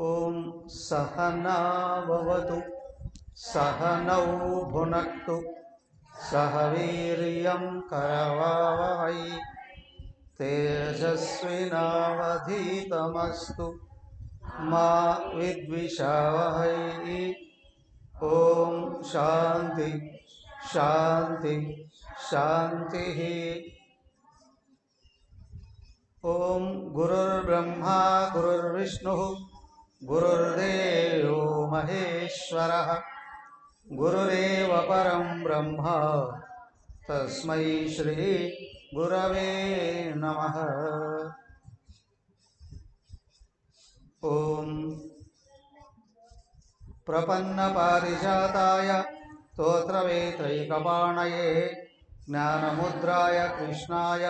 ఓం సహనా భవతు సహనౌ భునక్తు సహ వీర్యం కరవావహై తేజస్వినావధీతమస్తు మా విద్విషావహై. ఓం శాంతి శాంతి శాంతి. ఓం గురుర్బ్రహ్మా గురుర్విష్ణుః గురుర్దేవో మహేశ్వరః గురురేవ పరం బ్రహ్మ తస్మై శ్రీ గురవే నమః. ఓం ప్రపన్నపారిజాతాయ స్తోత్రవేత్రైకపాణయే జ్ఞానముద్రాయ కృష్ణాయ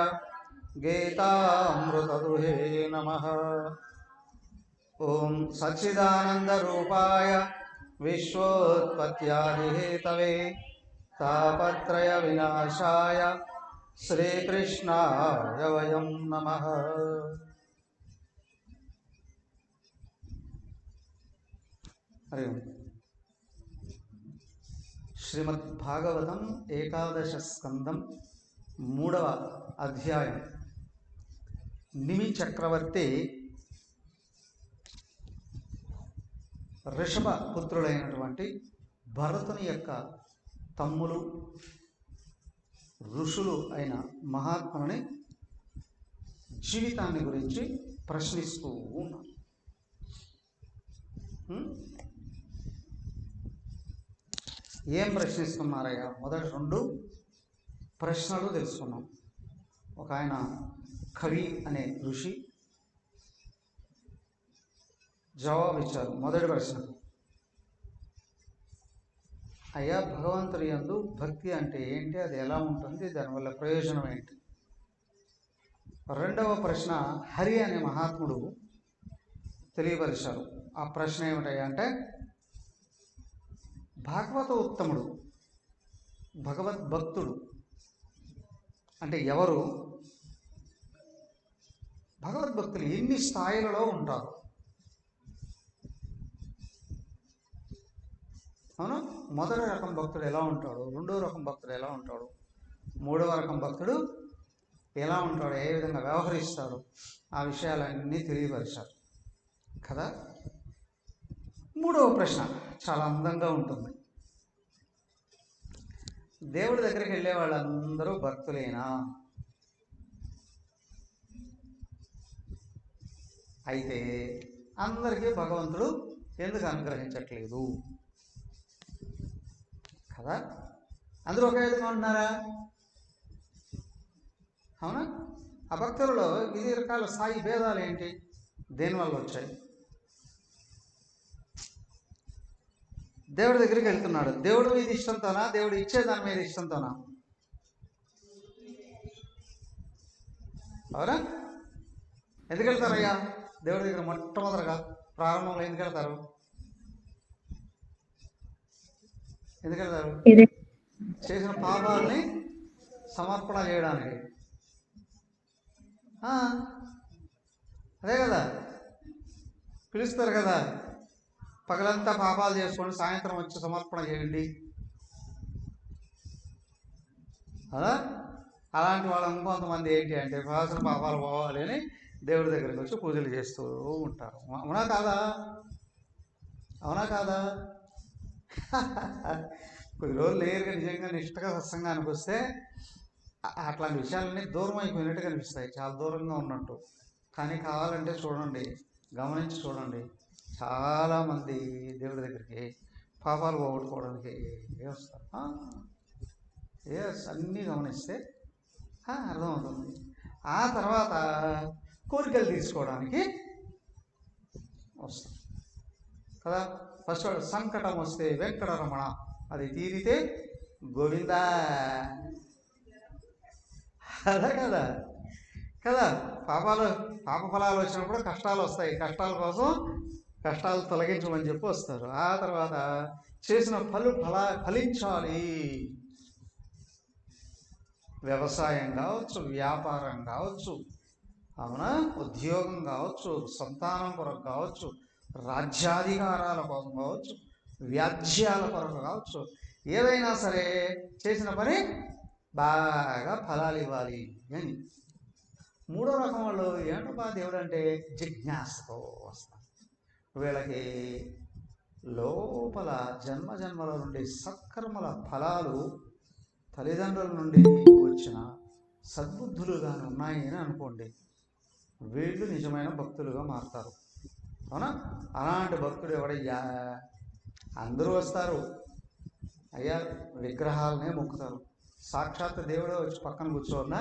గీతామృతదుహే నమః. ఓం సచ్చిదానందరూపాయ విశ్వోత్పత్యాదిహేతవే తాపత్రయ వినాశాయ శ్రీకృష్ణాయ వయం నమః. హరి ఓం. శ్రీమద్భాగవతం ఏకాదశ స్కందం 3వ అధ్యాయం. నిమి చక్రవర్తి ఋషభ పుత్రులైనటువంటి భరతుని యొక్క తమ్ములు ఋషులు అయిన మహాత్ముని జీవితాన్ని గురించి ప్రశ్నిస్తూ ఉన్నారు. ఏం ప్రశ్నిస్తున్నారయ్యా? మొదటి 2 ప్రశ్నలు తెలుసుకున్నాం. ఒక ఆయన కవి అనే ఋషి జవాబిచ్చారు. మొదటి ప్రశ్న, అయ్యా భగవంతుడి యందు భక్తి అంటే ఏంటి, అది ఎలా ఉంటుంది, దానివల్ల ప్రయోజనం ఏంటి? రెండవ ప్రశ్న హరి అనే మహాత్ముడు తెలియపరిచారు. ఆ ప్రశ్న ఏమిటయ్యా అంటే, భాగవత ఉత్తముడు భగవద్భక్తుడు అంటే ఎవరు? భగవద్భక్తులు ఎన్ని స్థాయిలలో ఉంటారు? అవును, మొదటి రకం భక్తుడు ఎలా ఉంటాడు, రెండో రకం భక్తుడు ఎలా ఉంటాడు, మూడవ రకం భక్తుడు ఎలా ఉంటాడు, ఏ విధంగా వ్యవహరిస్తాడు, ఆ విషయాలన్నీ తెలియపరిచారు కదా. మూడవ ప్రశ్న చాలా అందంగా ఉంటుంది. దేవుడి దగ్గరికి వెళ్ళే వాళ్ళందరూ భక్తులేనా? అయితే అందరికీ భగవంతుడు ఎందుకు అనుగ్రహించట్లేదు కదా? అందరూ ఒకే విధంగా ఉంటున్నారా? అవునా? ఆ భక్తులలో వివిధ రకాల స్థాయి భేదాలు ఏంటి, దేనివల్ల వచ్చాయి? దేవుడి దగ్గరికి వెళ్తున్నాడు, దేవుడు మీద ఇష్టంతోనా, దేవుడు ఇచ్చే దాని మీద ఇష్టంతోనా? అవునా? ఎందుకు వెళ్తారయ్యా దేవుడి దగ్గర? మొట్టమొదటిగా ప్రారంభంలో ఎందుకు వెళ్తారు? ఎందుకు వెళ్తారు? చేసిన పాపాలని సమర్పణ చేయడానికి. అదే కదా, పిలుస్తారు కదా, పగలంతా పాపాలు చేసుకోండి, సాయంత్రం వచ్చి సమర్పణ చేయండి. అలా అలాంటి వాళ్ళు ఇంకొంతమంది ఏంటి అంటే, చేసిన పాపాలు పోవాలి అని దేవుడి దగ్గరికి వచ్చి పూజలు చేస్తూ ఉంటారు. అవునా కాదా? అవునా కాదా? కొద్ది రోజులు లేరుగా నిజంగా నిష్ఠగా సత్సంగానికి వస్తే అట్లాంటి విషయాలన్నీ దూరం అయిపోయినట్టు కనిపిస్తాయి, చాలా దూరంగా ఉన్నట్టు. కానీ కావాలంటే చూడండి, గమనించి చూడండి, చాలామంది దేవుడి దగ్గరికి పాపాలు పోగొట్టుకోవడానికి వస్తారు. అన్నీ గమనిస్తే అర్థమవుతుంది. ఆ తర్వాత కోరికలు తీర్చుకోవడానికి వస్తారు కదా. ఫస్ట్ వాడు సంకటం వస్తే వెంకటరమణ, అది తీరితే గోవిందా, అదే కదా కదా. పాప ఫలాలు వచ్చినప్పుడు కష్టాలు వస్తాయి, కష్టాల కోసం కష్టాలు తొలగించమని చెప్పి వస్తారు. ఆ తర్వాత చేసిన ఫలించాలి. వ్యవసాయం కావచ్చు, వ్యాపారం కావచ్చు, అవునా, ఉద్యోగం కావచ్చు, సంతానం కొరకు కావచ్చు, రాజ్యాధికారాల కోసం కావచ్చు, వ్యాజ్యాల కొరకు కావచ్చు, ఏదైనా సరే చేసిన పని బాగా ఫలాలు ఇవ్వాలి అని. మూడో రకం వాళ్ళు ఏంటబ్బా దేవుడు అంటే జిజ్ఞాసతో వస్తారు. వీళ్ళకి లోపల జన్మల నుండి సత్కర్మల ఫలాలు తల్లిదండ్రుల నుండి వచ్చిన సద్బుద్ధులుగానే ఉన్నాయి అని అనుకోండి, వీళ్ళు నిజమైన భక్తులుగా మారుతారు. అవునా? అలాంటి భక్తుడు ఎవడయ్యా? అందరూ వస్తారు, అయ్యా విగ్రహాలనే మొక్కుతారు. సాక్షాత్ దేవుడే వచ్చి పక్కన కూర్చోన్నా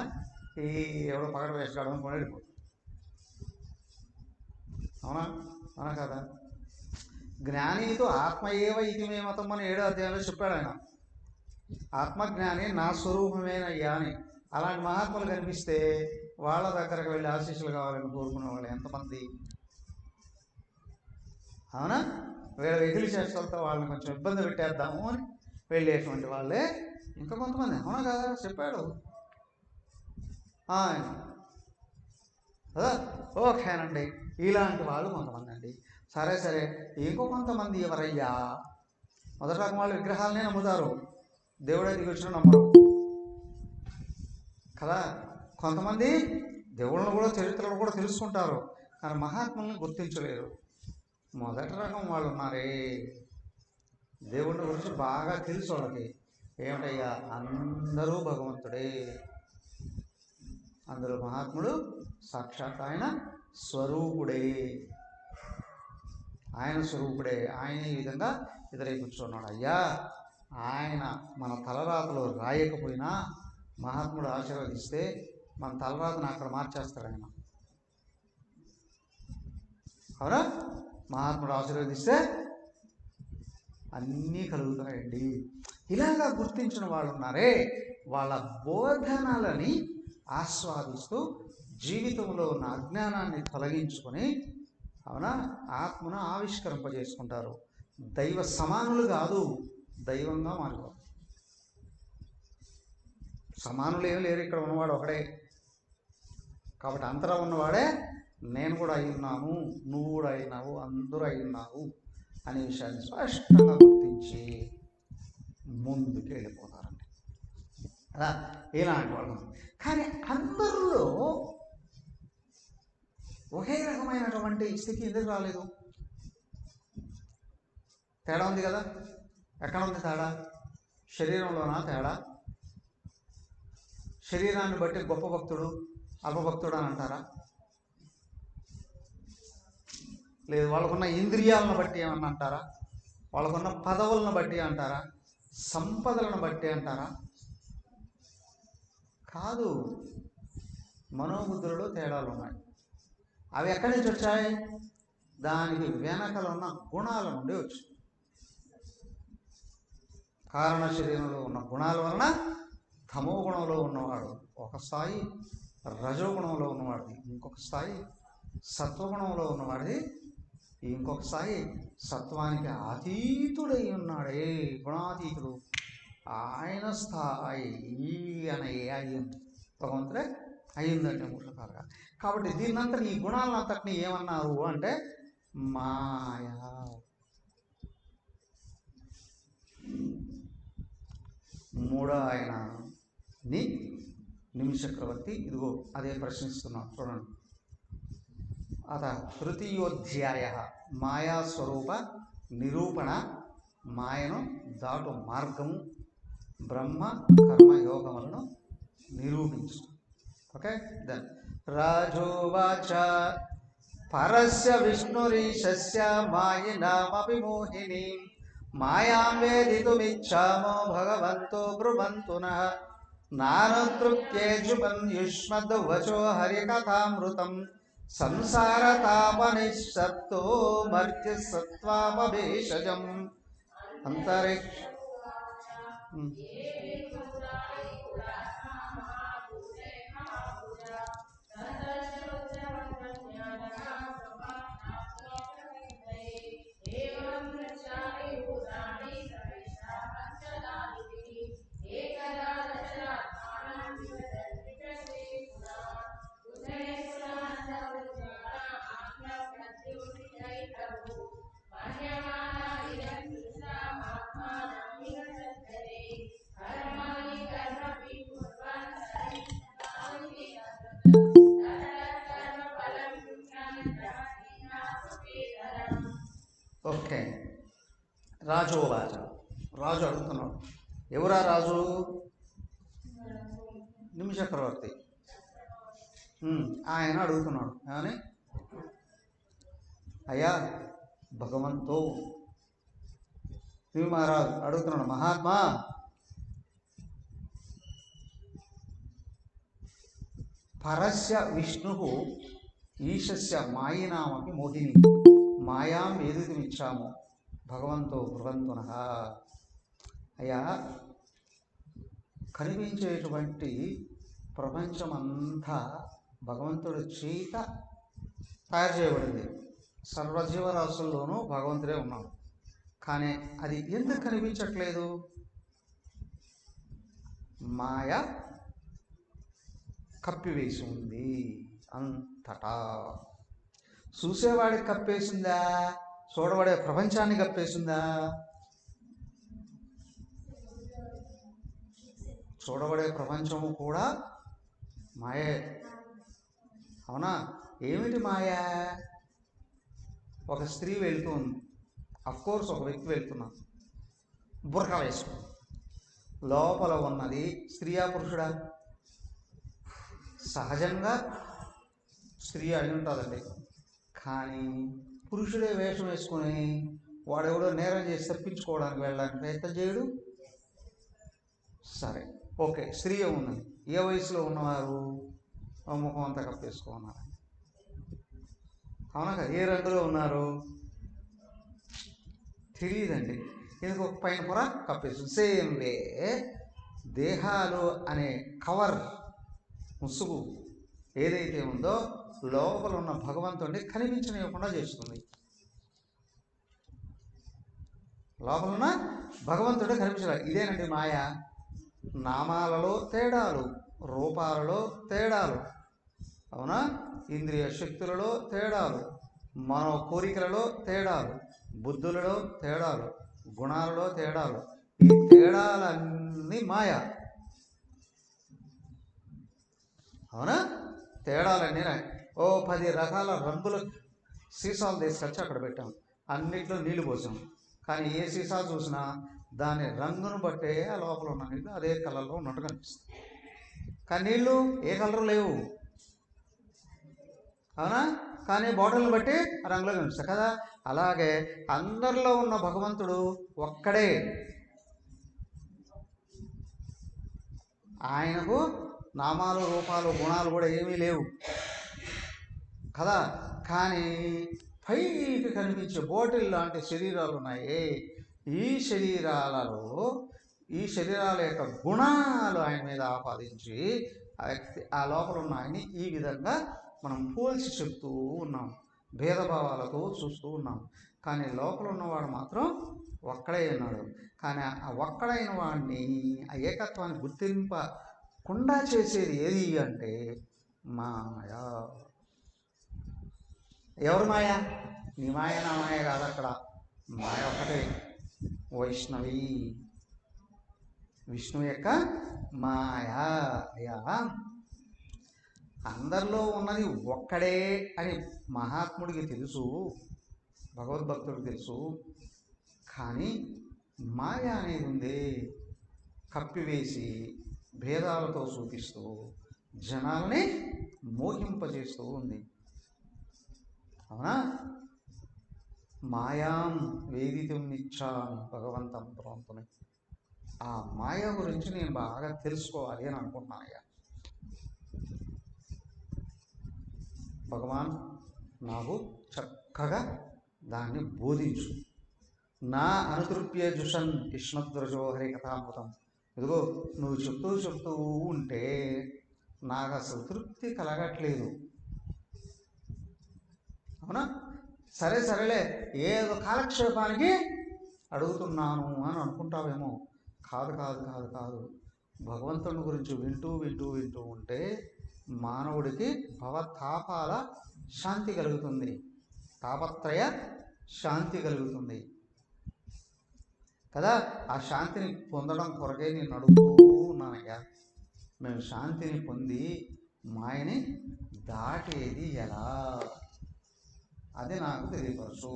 ఈ ఎవడో పగడ వేసుకోవడం అనుకుని వెళ్ళిపోతుంది. అవునా కదా. జ్ఞానితో ఆత్మ ఏవ ఇది మే మతం అని 7వ అధ్యాయంలో చెప్పాడు ఆయన. ఆత్మజ్ఞాని నా స్వరూపమేనయ్యా అని. అలాంటి మహాత్ములు కనిపిస్తే వాళ్ళ దగ్గరకు వెళ్ళి ఆశీస్సులు కావాలని కోరుకునే వాళ్ళు ఎంతమంది? అవునా? వీళ్ళ వెకిలి చేష్టలతో వాళ్ళని కొంచెం ఇబ్బంది పెట్టేద్దాము అని వెళ్ళేటువంటి వాళ్ళే ఇంకా కొంతమంది. అవునా కదా, చెప్పాడు కదా. ఓకేనండి, ఇలాంటి వాళ్ళు కొంతమంది అండి. సరే ఇంకో కొంతమంది ఎవరయ్యా? మొదటి రకం వాళ్ళు విగ్రహాలనే నమ్ముతారు, దేవుడే దిగి వచ్చిన నమ్మరు కదా. కొంతమంది దేవుళ్ళను కూడా, చరిత్రలు కూడా తెలుసుకుంటారు, కానీ మహాత్ములను గుర్తించలేరు. మొదటి రకం వాళ్ళు ఉన్నారే, దేవుళ్ళ గురించి బాగా తెలుసు వాళ్ళకి. ఏమిటయ్యా, అందరూ భగవంతుడే, అందరూ మహాత్ముడు సాక్షాత్ ఆయన స్వరూపుడే, ఆయన ఈ విధంగా ఎదురై కూర్చున్నాడు. అయ్యా, ఆయన మన తలరాతలో రాయకపోయినా మహాత్ముడు ఆశీర్వదిస్తే మన తలరాతను అక్కడ మార్చేస్తాడు ఆయన. అవునా? మహాత్ముడు ఆశీర్వదిస్తే అన్నీ కలుగుతాయండి. ఇలాగా గుర్తించిన వాళ్ళు ఉన్నారే, వాళ్ళ బోధనలని ఆస్వాదిస్తూ జీవితంలో ఉన్న అజ్ఞానాన్ని తొలగించుకొని, అవునా, ఆత్మను ఆవిష్కరింపజేసుకుంటారు. దైవ సమానులు కాదు, దైవంగా మారిపోతారు. సమానులు ఏమి లేరు, ఇక్కడ ఉన్నవాడు ఒకడే. కాబట్టి అంతటా ఉన్నవాడే నేను కూడా అయి ఉన్నాను, నువ్వు కూడా అయినావు, అందరూ అయి ఉన్నావు అనే విషయాన్ని స్పష్టంగా గుర్తించి ముందుకు వెళ్ళిపోతారండి. అలా ఇలాంటి వాళ్ళు. కానీ అందరిలో ఒకే రకమైనటువంటి స్థితి ఎందుకు రాలేదు? తేడా ఉంది కదా. ఎక్కడ ఉంది తేడా? శరీరంలోనా తేడా? శరీరాన్ని బట్టి గొప్ప భక్తుడు, అల్పభక్తుడు అని అంటారా? లేదు. వాళ్ళకున్న ఇంద్రియాలను బట్టి ఏమన్నా అంటారా? వాళ్ళకున్న పదవులను బట్టి అంటారా? సంపదలను బట్టి అంటారా? కాదు. మనోబుద్ధులలో తేడాలు ఉన్నాయి. అవి ఎక్కడి నుంచి వచ్చాయి? దానికి వెనకలు ఉన్న గుణాల నుండి వచ్చాయి. కారణ శరీరంలో ఉన్న గుణాల వలన తమో గుణంలో ఉన్నవాడు ఒక స్థాయి, రజోగుణంలో ఉన్నవాడిది ఇంకొక స్థాయి, సత్వగుణంలో ఉన్నవాడిది ఇంకొక స్థాయి, సత్వానికి అతీతుడై ఉన్నాడే గుణాతీతుడు, ఆయన స్థాయి అయ్యింది. భగవంతుడే అయ్యిందంటే మూడు రకాలుగా. కాబట్టి దీన్నంతటి ఈ గుణాలంతటిని ఏమన్నారు అంటే మాయా. మూడో ఆయనని నిమిషక్రవర్తి ఇదిగో అదే ప్రశ్నిస్తున్నాం, చూడండి. అత తృతీయోధ్యాయ మాయాస్వరూప నిరూపణ, మాయను దాటు మార్గము, బ్రహ్మ కర్మయోగములను నిరూపణ. ఓకే. దెన్ రాజోవాచ పరస్య విష్ణురీశస్య మాయినామపి మోహిని మాయాం వేదితుమిచ్చామో భగవంతో బ్రువంతునః నానుతృప్యేజుపం యుష్మద్వచో హరికథామృతం సంసారతాపనిశ్శప్తో మర్త్యసత్వాపభేషజం అంతరిక్ష ఓకే. రాజోవాచ, రాజు అడుగుతున్నాడు. ఎవరా రాజు? నిమిషక్రవర్తి. ఆయన అడుగుతున్నాడు కానీ అయ్యా భగవంతో మహారాజు అడుగుతున్నాడు, మహాత్మా పరస్య విష్ణు ఈశస్య మాయినామపి మోహిని మాయాం వేదితుమిచ్చాము భగవంతో బ్రువంతునః. అయ్యా కనిపించేటువంటి ప్రపంచమంతా భగవంతుడి చేత తయారు చేయబడింది. సర్వజీవరాశుల్లోనూ భగవంతుడే ఉన్నాడు. కానీ అది ఎందుకు కనిపించట్లేదు? మాయ కప్పివేసి ఉంది అంతటా. చూసేవాడికి కప్పేసిందా? చూడబడే ప్రపంచాన్ని కప్పేసిందా? చూడబడే ప్రపంచము కూడా మాయే. అవునా? ఏమిటి మాయ? ఒక స్త్రీ వెళ్తుంది, అఫ్కోర్స్ ఒక వ్యక్తి వెళ్తున్నాడు, బుర్కా వేసుకుని. లోపల ఉన్నది స్త్రీయా పురుషుడా? సహజంగా స్త్రీ అయి ఉంటుందండి. కానీ పురుషుడే వేషం వేసుకొని వాడెవడో నేరం చేసి తప్పించుకోవడానికి వెళ్ళడానికి ప్రయత్నం చేయడు. సరే, ఓకే, స్త్రీ ఉన్నది. ఏ వయసులో ఉన్నవారు? ముఖం అంతా కప్పేసుకున్నారు. అవునా కదా? ఏ రంగులో ఉన్నారు తెలియదండి. ఎందుకు ఒక పైన పొర కప్పేస్తుంది. సేమ్ వే దేహాలు అనే కవర్, ముసుగు ఏదైతే ఉందో లోపల ఉన్న భగవంతుడిని కనిపించనివ్వకుండా చేస్తుంది. లోపల ఉన్న భగవంతుడే కనిపించాలి. ఇదేనండి మాయ. నామాలలో తేడాలు, రూపాలలో తేడాలు, అవునా? ఇంద్రియ శక్తులలో తేడాలు, మనో కోరికలలో తేడాలు, బుద్ధులలో తేడాలు, గుణాలలో తేడాలు. ఈ తేడాలన్నీ మాయ. అవునా? తేడాలన్నీ రాయి. 10 రకాల రంగుల సీసాలు తీసుకొచ్చి అక్కడ పెట్టాం. అన్నిట్లో నీళ్లు పోసాం. కానీ ఏ సీసా చూసినా దాని రంగును బట్టే ఆ లోపల ఉన్న నీళ్ళు అదే కలర్లో ఉన్నట్టు కనిపిస్తుంది. కానీ నీళ్ళు ఏ కలర్ లేవు. అవునా? కానీ బాటిల్ని బట్టి ఆ రంగులో కనిపిస్తాయి కదా. అలాగే అందరిలో ఉన్న భగవంతుడు ఒక్కడే. ఆయనకు నామాలు, రూపాలు, గుణాలు కూడా ఏమీ లేవు కదా. కానీ పైకి కనిపించే బాటిల్ లాంటి శరీరాలు ఉన్నాయి. ఈ శరీరాలలో ఈ శరీరాల యొక్క గుణాలు ఆయన మీద ఆపాదించి ఆ వ్యక్తి ఆ లోపల ఉన్న ఆయన్ని ఈ విధంగా మనం పోల్చి చెప్తూ ఉన్నాం, భేదభావాలతో చూస్తూ ఉన్నాం. కానీ లోపల ఉన్నవాడు మాత్రం ఒక్కడే ఉన్నాడు. కానీ ఆ ఒక్కడైన వాడిని, ఆ ఏకత్వాన్ని గుర్తింపకుండా చేసేది ఏది అంటే మాయ. ఎవరు మాయ? నీ మాయ నా మాయ కాదు. అక్కడ మాయ ఒకటే, వైష్ణవి, విష్ణువు యొక్క మాయ. అయ్యా అందరిలో ఉన్నది ఒక్కడే అని మహాత్ముడికి తెలుసు, భగవద్భక్తుడికి తెలుసు. కానీ మాయ అనేది ఉంది, కప్పివేసి భేదాలతో చూపిస్తూ జనాల్ని మోహింపజేస్తూ ఉంది. అవునా? మాయాం వేదితుం ఇచ్చామి భగవంతం ప్రోంతుని. ఆ మాయ గురించి నేను బాగా తెలుసుకోవాలి అని అనుకుంటున్నాను. అయ్యా భగవాన్ నాకు చక్కగా దాన్ని బోధించు. నా అనుతృప్య జుషన్ కృష్ణధ్వజో హరి కథామృతం. ఇదిగో నువ్వు చెప్తూ ఉంటే నాకు అసలు తృప్తి కలగట్లేదు. అవునా? సరేలే ఏదో కాలక్షేపానికి అడుగుతున్నాను అని అనుకుంటావేమో. కాదు. భగవంతుని గురించి వింటూ ఉంటే మానవుడికి భవతాపాల శాంతి కలుగుతుంది, తాపత్రయ శాంతి కలుగుతుంది కదా. ఆ శాంతిని పొందడం కొరకే నేను అడుగుతూ ఉన్నానయ్యా. మేము శాంతిని పొంది మాయని దాటేది ఎలా, అది నాకు తెలియపరచు.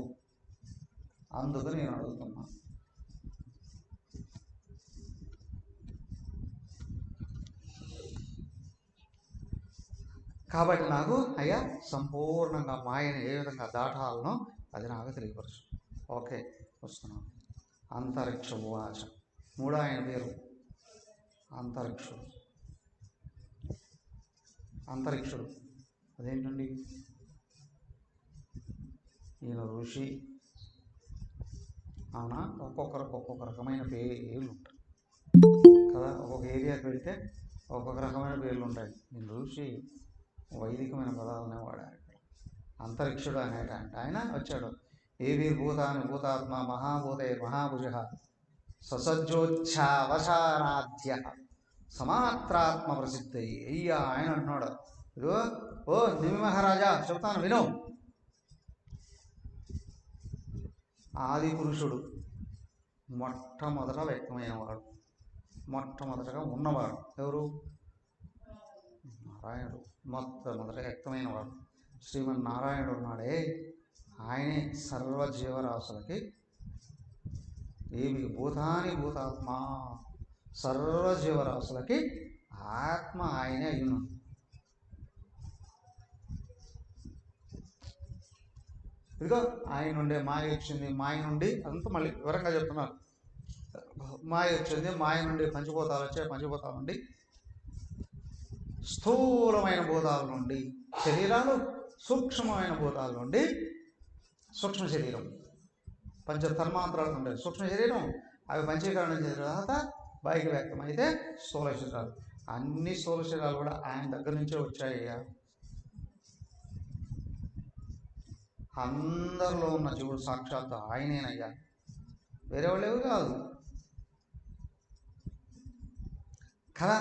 అందుకు నేను అడుగుతున్నా. కాబట్టి నాకు అయ్యా సంపూర్ణంగా మాయని ఏ విధంగా దాటాలనో అది నాకు తెలియపరచు. ఓకే, వస్తున్నాను. అంతరిక్ష ఉవాచ. మూడో ఆయన పేరు అంతరిక్షుడు. అదేంటండి? ఈయన ఋషి. అవునా? ఒక్కొక్కరికి ఒక్కొక్క రకమైన పేర్లు ఉంటాయి కదా. ఒక్కొక్క ఏరియాకి వెళ్తే ఒక్కొక్క రకమైన పేర్లు ఉంటాయి. ఈయన ఋషి వైదికమైన పదాలనే వాడారు. అంతరిక్షుడు అనేటంటే ఆయన వచ్చాడు. ఏవి భూతాని భూతాత్మ మహాభూతే మహాభుజ ససజ్జోచ్ఛావసానాద్య సమాత్రాత్మ ప్రసిద్ధి. అయ్యా ఆయన అంటున్నాడు, ఇదిగో ఓ నిమి మహారాజా చెబుతాను విను. ఆది పురుషుడు మొట్టమొదట వ్యక్తమైన వాడు, మొట్టమొదటగా ఉన్నవాడు ఎవరు? నారాయణుడు. మొట్టమొదట వ్యక్తమైన వాడు శ్రీమన్నారాయణుడు ఉన్నాడే. ఆయనే సర్వజీవరాశులకి ఏమి భూతాని భూతాత్మ, సర్వజీవరాశులకి ఆత్మ ఆయనే అయ్యును. ఇదిగో ఆయన నుండే మాయ వచ్చింది. మాయ నుండి అంతా మళ్ళీ వివరంగా చెప్తున్నారు. మాయ వచ్చింది, మాయ నుండి పంచభూతాలు వచ్చాయి, పంచభూతాల నుండి స్థూలమైన భూతాల నుండి శరీరాలు, సూక్ష్మమైన భూతాల నుండి సూక్ష్మ శరీరం, పంచ తన్మాత్రాలు నుండి సూక్ష్మ శరీరం, అవి పంచీకరణం చేసిన తర్వాత బయట వ్యక్తమైతే స్థూల శరీరాలు. అన్ని స్థూల శరీరాలు కూడా ఆయన దగ్గర నుంచే వచ్చాయ్యా. అందరిలో ఉన్న జీవుడు సాక్షాత్తు ఆయనేనయ్యా, వేరే వాళ్ళు ఎవరు కాదు కదా.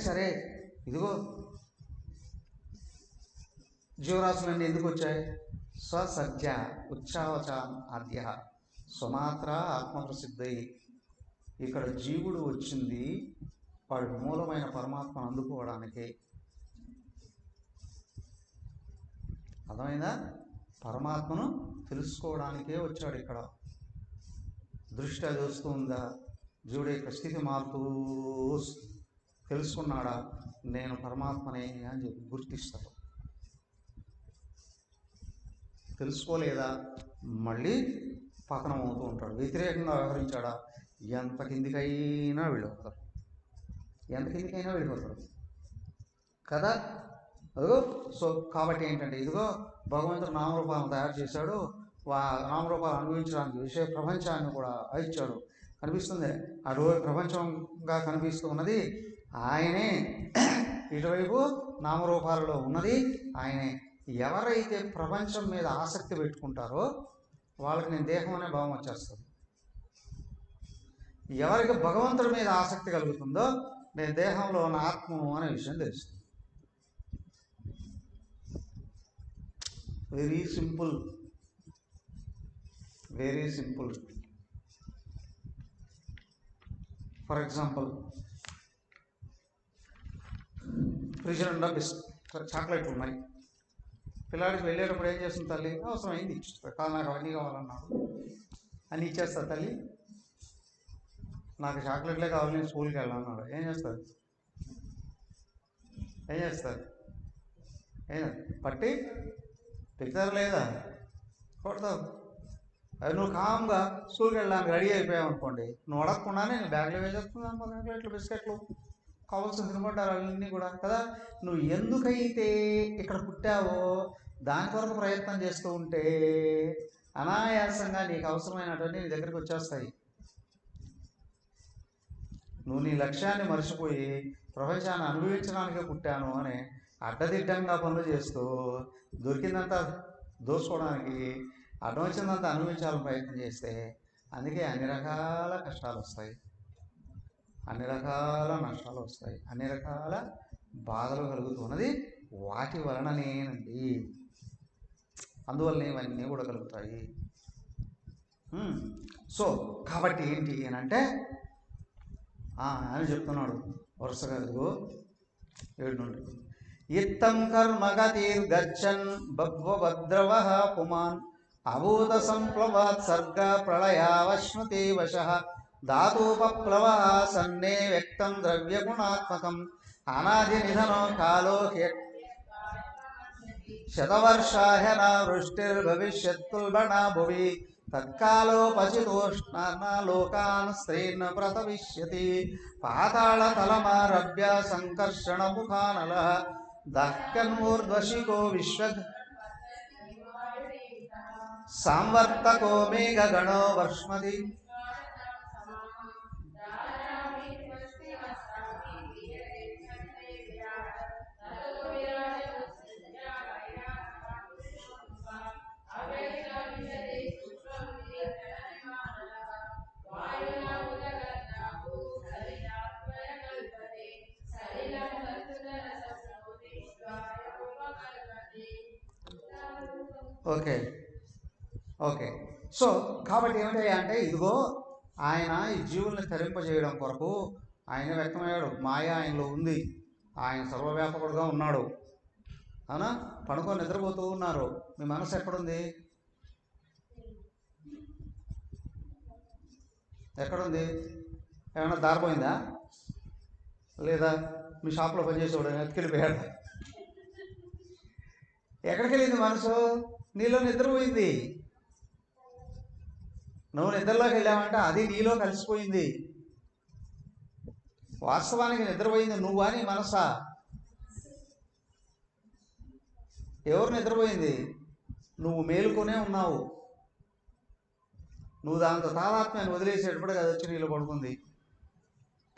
సరే ఇదిగో జీవరాశులన్నీ ఎందుకు వచ్చాయి? స్వసజ్జ ఉచ్చావచాన్ ఆద్య స్వమాత్ర ఆత్మప్రసిద్ధి. ఇక్కడ జీవుడు వచ్చింది వాడి మూలమైన పరమాత్మను అందుకోవడానికి. అర్థమైందా? పరమాత్మను తెలుసుకోవడానికే వచ్చాడు ఇక్కడ. దృష్టి అది వస్తుందా? జీవుడు యొక్క స్థితి మారుతూ తెలుసుకున్నాడా నేను పరమాత్మనే అని చెప్పి గుర్తిస్తాడు. తెలుసుకోలేదా మళ్ళీ పతనం అవుతూ ఉంటాడు. వ్యతిరేకంగా వ్యవహరించాడా ఎంత కిందికైనా వెళ్ళిపోతాడు, కదా. అదిగో సో కాబట్టి ఏంటంటే ఇదిగో భగవంతుడు నామరూపాలను తయారు చేశాడు. నామరూపాలు అనుభవించడానికి విషయ ప్రపంచాన్ని కూడా ఇచ్చాడు. కనిపిస్తుంది అటువైపు ప్రపంచంగా కనిపిస్తూ ఉన్నది ఆయనే, ఇటువైపు నామరూపాలలో ఉన్నది ఆయనే. ఎవరైతే ప్రపంచం మీద ఆసక్తి పెట్టుకుంటారో వాళ్ళకి నేను దేహం అనే భావం వచ్చేస్తుంది. ఎవరికి భగవంతుడి మీద ఆసక్తి కలుగుతుందో నేను దేహంలో ఉన్న ఆత్మను అనే విషయం తెలుస్తుంది. Very simple. For example, fridge నిండా చాక్లెట్లు ఉన్నాయి. పిల్లాడికి వెళ్ళేటప్పుడు ఏం చేస్తుంది తల్లి? అవసరం అయింది ఇచ్చేస్తుంది. కాదు నాకు అవన్నీ కావాలన్నాడు అని ఇచ్చేస్తుంది తల్లి. నాకు చాక్లెట్లే కావాలి, నేను స్కూల్కి వెళ్ళాలన్నాడు, ఏం చేస్తుంది? ఏం చేస్తారు? ఏం పట్టి తింటారు లేదా? కొడతావు. అది నువ్వు కామ్గా స్కూల్కి వెళ్ళడానికి రెడీ అయిపోయావు అనుకోండి, నువ్వు అడగకుండానే నేను బ్యాగ్లో వేసేస్తున్నాను చాక్లెట్లు బిస్కెట్లు కావాల్సిన తినబడ్డారు అవన్నీ కూడా కదా. నువ్వు ఎందుకైతే ఇక్కడ పుట్టావో దాని కొరకు ప్రయత్నం చేస్తూ ఉంటే అనాయాసంగా నీకు అవసరమైనటువంటి నీ దగ్గరికి వచ్చేస్తాయి. నువ్వు నీ లక్ష్యాన్ని మర్చిపోయి ప్రపంచాన్ని అనుభవించడానికే పుట్టాను అని అడ్డదిడ్డంగా పనులు చేస్తూ దొరికిందంతా దోసుకోవడానికి అడ్డం వచ్చిందంతా అనుభవించాలని ప్రయత్నం చేస్తే అందుకే అన్ని రకాల కష్టాలు వస్తాయి, అన్ని రకాల నష్టాలు వస్తాయి, అన్ని రకాల బాధలు కలుగుతున్నది వాటి వలననేనండి. అందువల్లనే ఇవన్నీ కూడా కలుగుతాయి. సో కాబట్టి ఏంటి అని అంటే అని చెప్తున్నాడు వరుసగా. ఇదిగో 7 నుండి ఇత్తం కర్మగతిర్గచ్చన్ బభ్వద్రవః పుమాన్ అభూత సంప్లవాత్ సర్గ ప్రళయావశ్నుతే వశః ధాతూపప్లవ సన్నే వ్యక్తం ద్రవ్యగుణాత్మకం అనాది నిధనో కాలో శతవర్షాహ్యన వృష్టిర్భవిష్యత్తుల్బణా భువి తత్కాలోపచితోష్ణలోకాన్ స్త్రీన్ ప్రతవిష్యతి పాతాళతలమారభ్య సంకర్షణముఖానల దహ్యన్మూర్ధ్వశిఖో విశ్వ సాంవర్తకో మేఘగణో వర్ష్మతి. Okay okay. సో కాబట్టి ఏమిటయ్యా అంటే ఇదిగో ఆయన ఈ జీవుల్ని తరింపజేయడం కొరకు ఆయన వ్యక్తమయ్యాడు. మాయ ఆయనలో ఉంది, ఆయన సర్వవ్యాపకుడుగా ఉన్నాడు. అవునా? పడుకొని నిద్రపోతూ ఉన్నారు. మీ మనసు ఎక్కడుంది? ఎక్కడుంది? ఏమైనా దారిపోయిందా? లేదా మీ షాప్లో పనిచేసేవాడు ఎత్తుకెళ్ళిపోయాడు? ఎక్కడికి వెళ్ళింది మనసు? నీలో నిద్రపోయింది. నువ్వు నిద్రలోకి వెళ్ళావంటే అది నీలో కలిసిపోయింది. వాస్తవానికి నిద్రపోయింది నువ్వా నీ మనసా? ఎవరు నిద్రపోయింది? నువ్వు మేలుకొనే ఉన్నావు. నువ్వు దాంతో తాదాత్మ్యాన్ని వదిలేసేటప్పుడు అది వచ్చి నీళ్ళు పడుకుంది.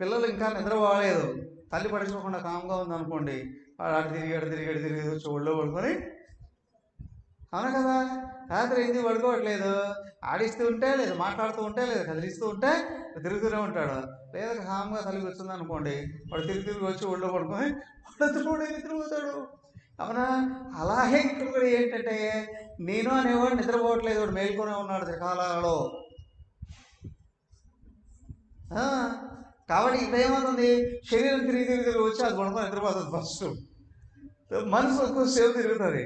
పిల్లలు ఇంకా నిద్రపోలేదు, తల్లి పడుకోకుండా కామ్గా ఉందనుకోండి, అటు తిరిగి వచ్చి ఒళ్ళో పడుకొని, అవునా కదా, రాత్రి ఏంది పడుకోవట్లేదు, ఆడిస్తూ ఉంటే లేదు, మాట్లాడుతూ ఉంటే లేదు, కదిలిస్తూ ఉంటే తిరుగుతూనే ఉంటాడు. లేదా కామ్గా తల్లి వచ్చింది అనుకోండి, వాడు తిరిగి వచ్చి ఒళ్ళో పడుకొని నిద్రపోతాడు. అవునా? అలాగే ఇక్కడ కూడా ఏంటంటే నేను అనేవాడు నిద్రపోవట్లేదు, వాడు మేల్కొనే ఉన్నాడు త్రికాలాలలో. కాబట్టి ఇక్కడ ఏమవుతుంది? శరీరం తిరిగి వచ్చి అది పడుకొని నిద్రపోతుంది. ఫస్ట్ మనసు ఎక్కువసేపు తిరుగుతుంది,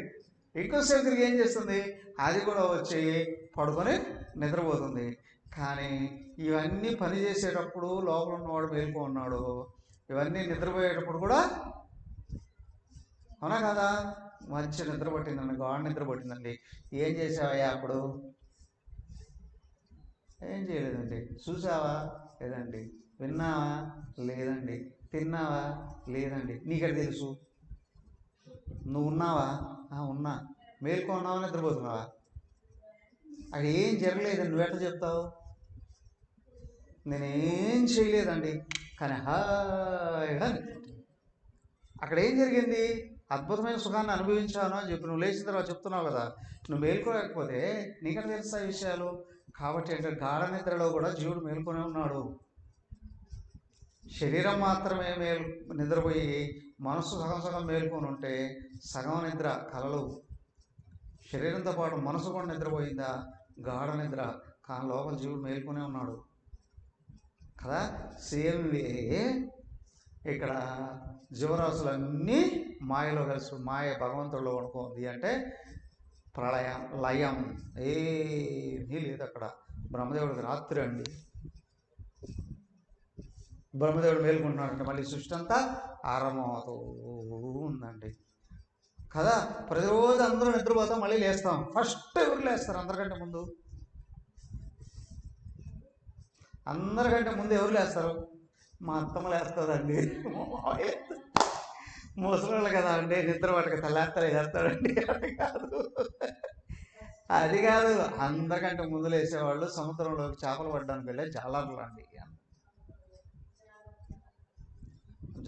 ఎక్కువసేపు తిరిగి ఏం చేస్తుంది? అది కూడా వచ్చి పడుకొని నిద్రపోతుంది. కానీ ఇవన్నీ పని చేసేటప్పుడు లోపల ఉన్నవాడు మేలుకో ఉన్నాడు, ఇవన్నీ నిద్రపోయేటప్పుడు కూడా, అవునా కదా? మంచి నిద్ర పట్టిందండి, గాఢ నిద్ర పట్టిందండి. ఏం చేసావయ్యా అప్పుడు? ఏం చేయలేదండి. చూసావా? లేదండి. విన్నావా? లేదండి. తిన్నావా? లేదండి. నీకెక్కడ తెలుసు? నువ్వు ఉన్నావా? ఉన్నా. మేల్కొన్నావా? నిద్రపోతున్నావా? అక్కడ ఏం జరగలేదండి. నువ్వెట్లా చెప్తావు? నేనేం చేయలేదండి కానీ హాయిగా అక్కడ ఏం జరిగింది? అద్భుతమైన సుఖాన్ని అనుభవించాను అని చెప్పి నువ్వు లేచిన తర్వాత చెప్తున్నావు కదా. నువ్వు మేల్కోలేకపోతే నీకెక్కడ తెలుస్తాయి విషయాలు? కాబట్టి అంటే గాఢ నిద్రలో కూడా జీవుడు మేల్కొనే ఉన్నాడు. శరీరం మాత్రమే నిద్రపోయి మనసు సగం మేల్కొని ఉంటే సగం నిద్ర కలలు. శరీరంతో పాటు మనసు కూడా నిద్రపోయిందా? గాఢ నిద్ర. కానీ లోపల జీవుడు మేల్కొనే ఉన్నాడు కదా. సేమ్ వే ఇక్కడ జీవరాశులన్నీ మాయలో కలిసి, మాయ భగవంతుడిలో పడుకోంది. అంటే ప్రళయం, లయం ఏమీ లేదు అక్కడ. బ్రహ్మదేవుడికి రాత్రి అండి. బ్రహ్మదేవుడు మేలుకుంటున్నాడంటే మళ్ళీ సృష్టి అంతా ఆరంభమవుతూ ఉందండి కదా. ప్రతిరోజు అందరూ నిద్రపోతాం, మళ్ళీ లేస్తాం. ఫస్ట్ ఎవరు లేస్తారు అందరికంటే ముందు? అందరికంటే ముందు ఎవరు లేస్తారు? మా అత్తమ్మ లేస్తుందండి. ముసలోళ్ళు కదా అండి, నిద్ర పట్టుకు తెల్లేస్తారు చేస్తాడండి. అది కాదు, అందరికంటే ముందు లేసేవాళ్ళు సముద్రంలోకి చేపలు పడడానికి వెళ్ళే జాలర్లు అండి.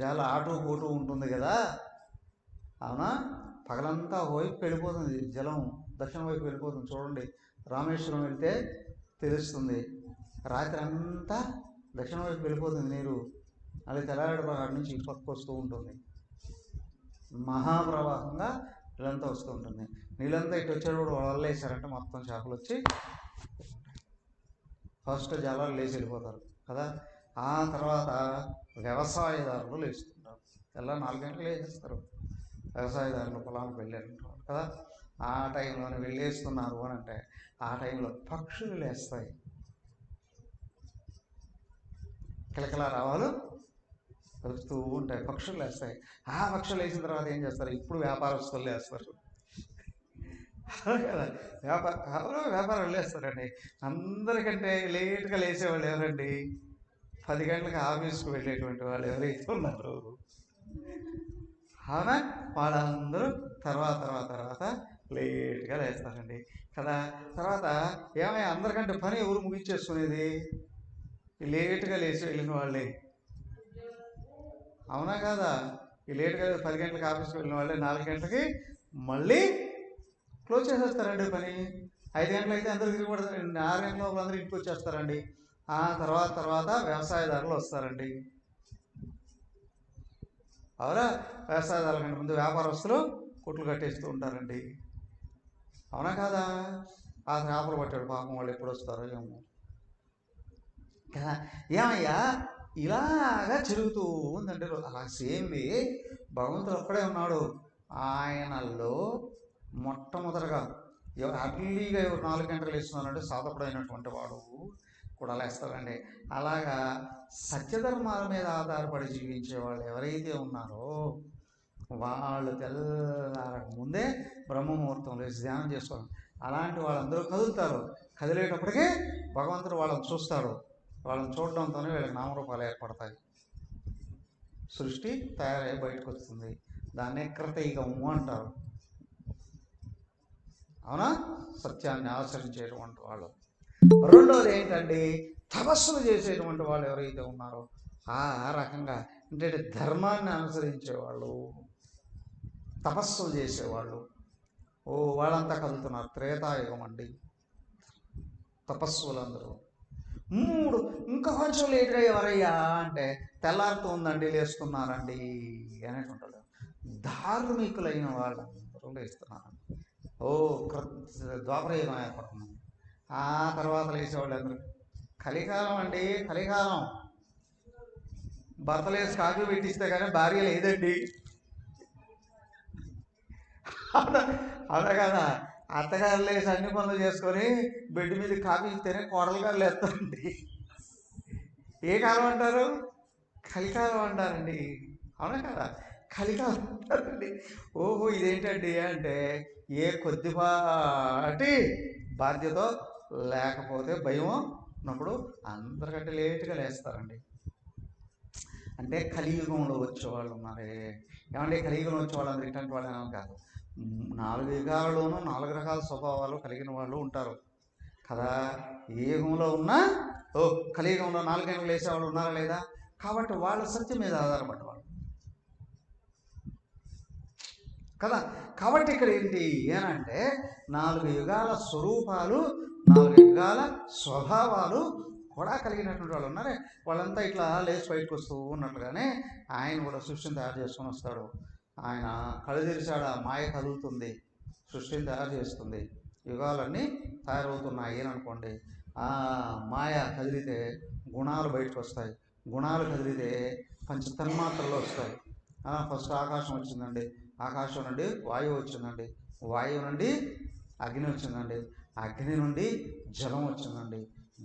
జాల ఆటు పోటు ఉంటుంది కదా, అవునా? పగలంతా వైపు వెళ్ళిపోతుంది, జలం దక్షిణ వైపు వెళ్ళిపోతుంది. చూడండి, రామేశ్వరం వెళ్తే తెలుస్తుంది. రాత్రి అంతా దక్షిణ వైపు వెళ్ళిపోతుంది నీరు. అది తెల్లారి అక్కడి నుంచి ఇటు పక్కకు వస్తూ ఉంటుంది. మహాప్రవాహంగా నీళ్ళంతా వస్తూ ఉంటుంది. నీళ్ళంతా ఇటు వచ్చేటప్పుడు వాళ్ళు వేసారంటే మొత్తం చేపలు వచ్చి ఫస్ట్ జలాలు లేచి వెళ్ళిపోతారు కదా. ఆ తర్వాత వ్యవసాయదారులు లేస్తుంటారు. తెల్ల 4 గంటలు వేసేస్తారు. వ్యవసాయదారులు పొలానికి వెళ్ళారంటారు కదా. ఆ టైంలోనే వెళ్ళేస్తున్నారు అని అంటే ఆ టైంలో పక్షులు లేస్తాయి. కిలకిలా రావాలు వస్తూ ఉంటాయి, పక్షులు లేస్తాయి. ఆ పక్షులు వేసిన తర్వాత ఏం చేస్తారు? ఇప్పుడు వ్యాపారస్తులు లేస్తారు కదా. వ్యాపారాలు లేస్తారండి. అందరికంటే లేట్గా లేచేవాళ్ళు ఎవరండి? 10 గంటలకు ఆఫీస్కి వెళ్ళేటువంటి వాళ్ళు ఎవరైతే ఉన్నారు, అవునా, వాళ్ళందరూ తర్వాత లేట్గా లేస్తారండి కదా. తర్వాత ఏమయ్యా, అందరికంటే పని ఎవరు ముగించేసుకునేది? లేట్గా లేచి వెళ్ళిన వాళ్ళే, అవునా కదా. ఈ లేట్గా 10 గంటలకు ఆఫీస్కి వెళ్ళిన వాళ్ళే 4 గంటలకి మళ్ళీ క్లోజ్ చేసేస్తారండి పని. 5 గంటలు అయితే అందరూ తిరిగి పడతారండి. 6 గంటల లోపల అందరూ ఇంటికి వచ్చేస్తారండి. ఆ తర్వాత వ్యవసాయదారులు వస్తారండి. అవునా? వ్యవసాయదారుల కంటే ముందు వ్యాపారస్తులు కొట్లు కట్టేస్తూ ఉంటారండి, అవునా కాదా. ఆ చేపలు పట్టాడు పాపం, వాళ్ళు ఎప్పుడు వస్తారో ఏమో కదా. ఏమయ్యా, ఇలాగా తిరుగుతూ ఉందండి. అలా సేమ్ది భగవంతుడు ఒక్కడే ఉన్నాడు. ఆయనలో మొట్టమొదటిగా అర్లీగా ఎవరు 4 గంటలు వేస్తున్నారంటే సాధకుడైనటువంటి వాడు కూడా లేస్తారండి. అలాగా సత్యధర్మాల మీద ఆధారపడి జీవించే వాళ్ళు ఎవరైతే ఉన్నారో వాళ్ళు తెల్లారక ముందే బ్రహ్మముహూర్తం లేచి ధ్యానం చేసుకోవాలి. అలాంటి వాళ్ళందరూ కదులుతారు. కదిలేటప్పటికే భగవంతుడు వాళ్ళని చూస్తాడు. వాళ్ళని చూడడంతోనే వీళ్ళకి నామరూపాలు ఏర్పడతాయి. సృష్టి తయారై బయటకు వస్తుంది. దాన్నే కృతయుగము అంటారు, అవునా. సత్యాన్ని ఆచరించేటువంటి వాళ్ళు. రెండోది ఏంటండి? తపస్సులు చేసేటువంటి వాళ్ళు ఎవరైతే ఉన్నారో ఆ రకంగా అంటే ధర్మాన్ని అనుసరించేవాళ్ళు, తపస్సులు చేసేవాళ్ళు, వాళ్ళంతా కదులుతున్నారు. త్రేతాయుగం అండి తపస్సులందరూ. 3 ఇంకా కొంచెం లేట్గా ఎవరయ్యా అంటే తెల్లారుతూ ఉందండి లేస్తున్నారండి అనేటువంటారు. ధార్మికులైన వాళ్ళందరూ లేస్తున్నారండి. ద్వాపరయుగం ఏర్పడుతుంది. ఆ తర్వాత లేచేవాళ్ళు అందరూ కలికాలం అండి. కలికాలం భర్తలు వేసి కాఫీ పెట్టిస్తే కానీ భార్య లేదండి, అవునా కదా. అత్తగారు లేచి అన్ని పనులు చేసుకొని బెడ్ మీద కాఫీ ఇస్తేనే కోడలు గారు లేస్తారండి. ఏ కాలం అంటారు? కలికాలం అంటారండి, అవునా కదా. కలికాలం అంటారండి. ఓహో, ఇదేంటండి అంటే ఏ కొద్దిపాటి బాధ్యత లేకపోతే భయం ఉన్నప్పుడు అందరికంటే లేట్గా లేస్తారండి. అంటే కలియుగంలో వచ్చేవాళ్ళు ఉన్నారే. ఏమంటే కలియుగంలో వచ్చేవాళ్ళు అందరూ ఇట్లాంటి వాళ్ళు ఏమో కాదు. 4 యుగాలలోనూ 4 రకాల స్వభావాలు కలిగిన వాళ్ళు ఉంటారు కదా. ఏ యుగంలో ఉన్నా కలియుగంలో 4 గంటలు వేసేవాళ్ళు ఉన్నారా లేదా? కాబట్టి వాళ్ళ సత్యం మీద ఆధారపడ్డవాళ్ళు కదా. కాబట్టి ఇక్కడ ఏంటి ఏనంటే 4 యుగాల స్వరూపాలు, 4 యుగాల స్వభావాలు కూడా కలిగినటువంటి వాళ్ళు ఉన్నారే. వాళ్ళంతా ఇట్లా లేచి బయటకు వస్తూ ఉన్నట్లుగానే ఆయన కూడా సృష్టిని తయారు చేసుకొని వస్తాడు. ఆయన కళ్ళు తెరిచాడు, మాయ కదులుతుంది, సృష్టిని తయారు చేస్తుంది, యుగాలన్నీ తయారవుతున్నాయి అని అనుకోండి. ఆ మాయ కదిలితే గుణాలు బయటకు వస్తాయి, గుణాలు కదిలితే పంచతన్మాత్రలు వస్తాయి. ఫస్ట్ ఆకాశం వచ్చిందండి, ఆకాశం నుండి వాయువు వచ్చిందండి, వాయువు నుండి అగ్ని వచ్చిందండి, అగ్ని నుండి జలం వచ్చిందండి,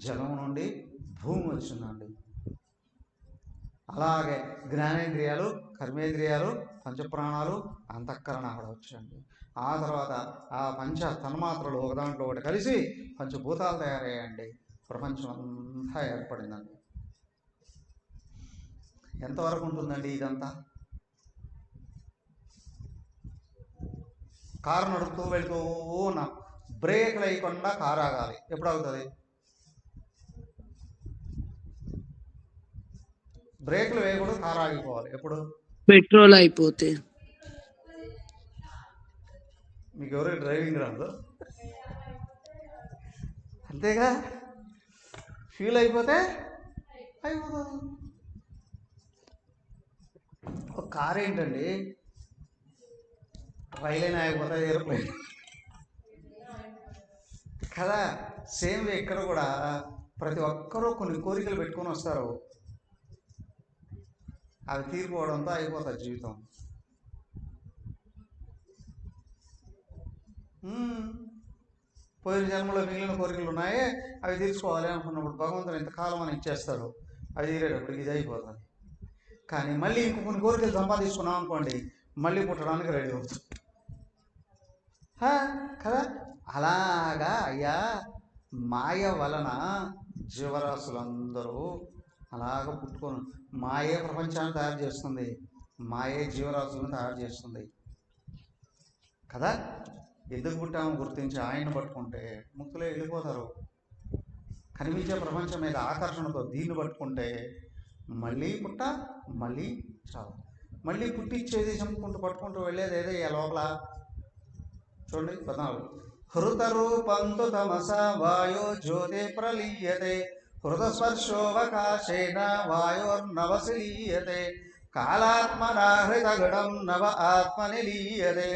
జలం నుండి భూమి వచ్చిందండి. అలాగే జ్ఞానేంద్రియాలు, కర్మేంద్రియాలు, పంచప్రాణాలు, అంతఃకరణ కూడా వచ్చండి. ఆ తర్వాత ఆ పంచ తన్మాత్రలు ఒక దాంట్లో ఒకటి కలిసి పంచభూతాలు తయారయ్యాయండి. ప్రపంచం అంతా ఏర్పడిందండి. ఎంతవరకు ఉంటుందండి ఇదంతా? కారు నడుపుతూ వెళుతూ ఉన్నాం, బ్రేక్ లేకుండా కారు ఆగాలి. ఎప్పుడు అవుతుంది? బ్రేకులు వేయకూడదు, కారు ఆగిపోవాలి. ఎప్పుడు? పెట్రోల్ అయిపోతే. మీకు ఎవరికి డ్రైవింగ్ రాదు, అంతేగా. ఫ్యూల్ అయిపోతే అయిపోతుంది. ఒక కారు ఏంటండి, రైలైనా అయిపోతుంది, ఏరోప్లేన్ కదా. సేమ్ ఇక్కడ కూడా ప్రతి ఒక్కరూ కొన్ని కోరికలు పెట్టుకొని వస్తారు, అవి తీరిపోవడంతో అయిపోతుంది జీవితం. పోయిన జన్మలో మిగిలిన కోరికలు ఉన్నాయే, అవి తీర్చుకోవాలి అనుకున్నప్పుడు భగవంతుడు ఇంతకాలం అని ఇచ్చేస్తాడు, అవి తీరేటప్పటికి ఇది అయిపోతుంది. కానీ మళ్ళీ ఇంకో కొన్ని కోరికలు సంపాదించుకున్నాం అనుకోండి, మళ్ళీ పుట్టడానికి రెడీ అవుతుంది కదా. అలాగా అయ్యా, మాయ వలన జీవరాశులందరూ అలాగ పుట్టుకొని, మాయే ప్రపంచాన్ని తయారు చేస్తుంది, మాయే జీవరాశులను తయారు చేస్తుంది కదా. ఎందుకు పుట్టామో గుర్తించి ఆయన్ని పట్టుకుంటే ముక్తులే వెళ్ళిపోతారు. కనిపించే ప్రపంచం మీద ఆకర్షణతో దీన్ని పట్టుకుంటే మళ్ళీ పుట్ట, మళ్ళీ చావు, మళ్ళీ పుట్టించేది చంపుకుంటూ పట్టుకుంటూ వెళ్ళేది ఏదో లోపల. చూడండి 14. హృత రూపంతు తమస వాయో జ్యోతి ప్రలీయతే, హృతస్పర్శోవకాశేన వాయోర్నవసిలీయతే, కాళాత్మనా హృతగడం నవ ఆత్మని లీయతే,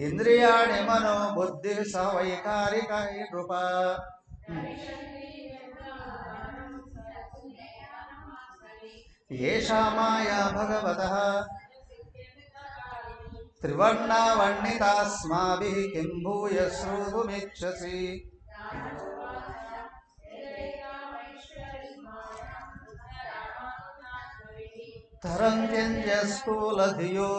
ఇంద్రియాణి మనో బుద్ధి సవైకారిక నృప. ఏషా మాయా భగవతః త్రివర్ణావర్ణితాస్మాభిః కిం భూయ శ్రోతుమిచ్చసి. తరంత్యంజ స్థూలధియో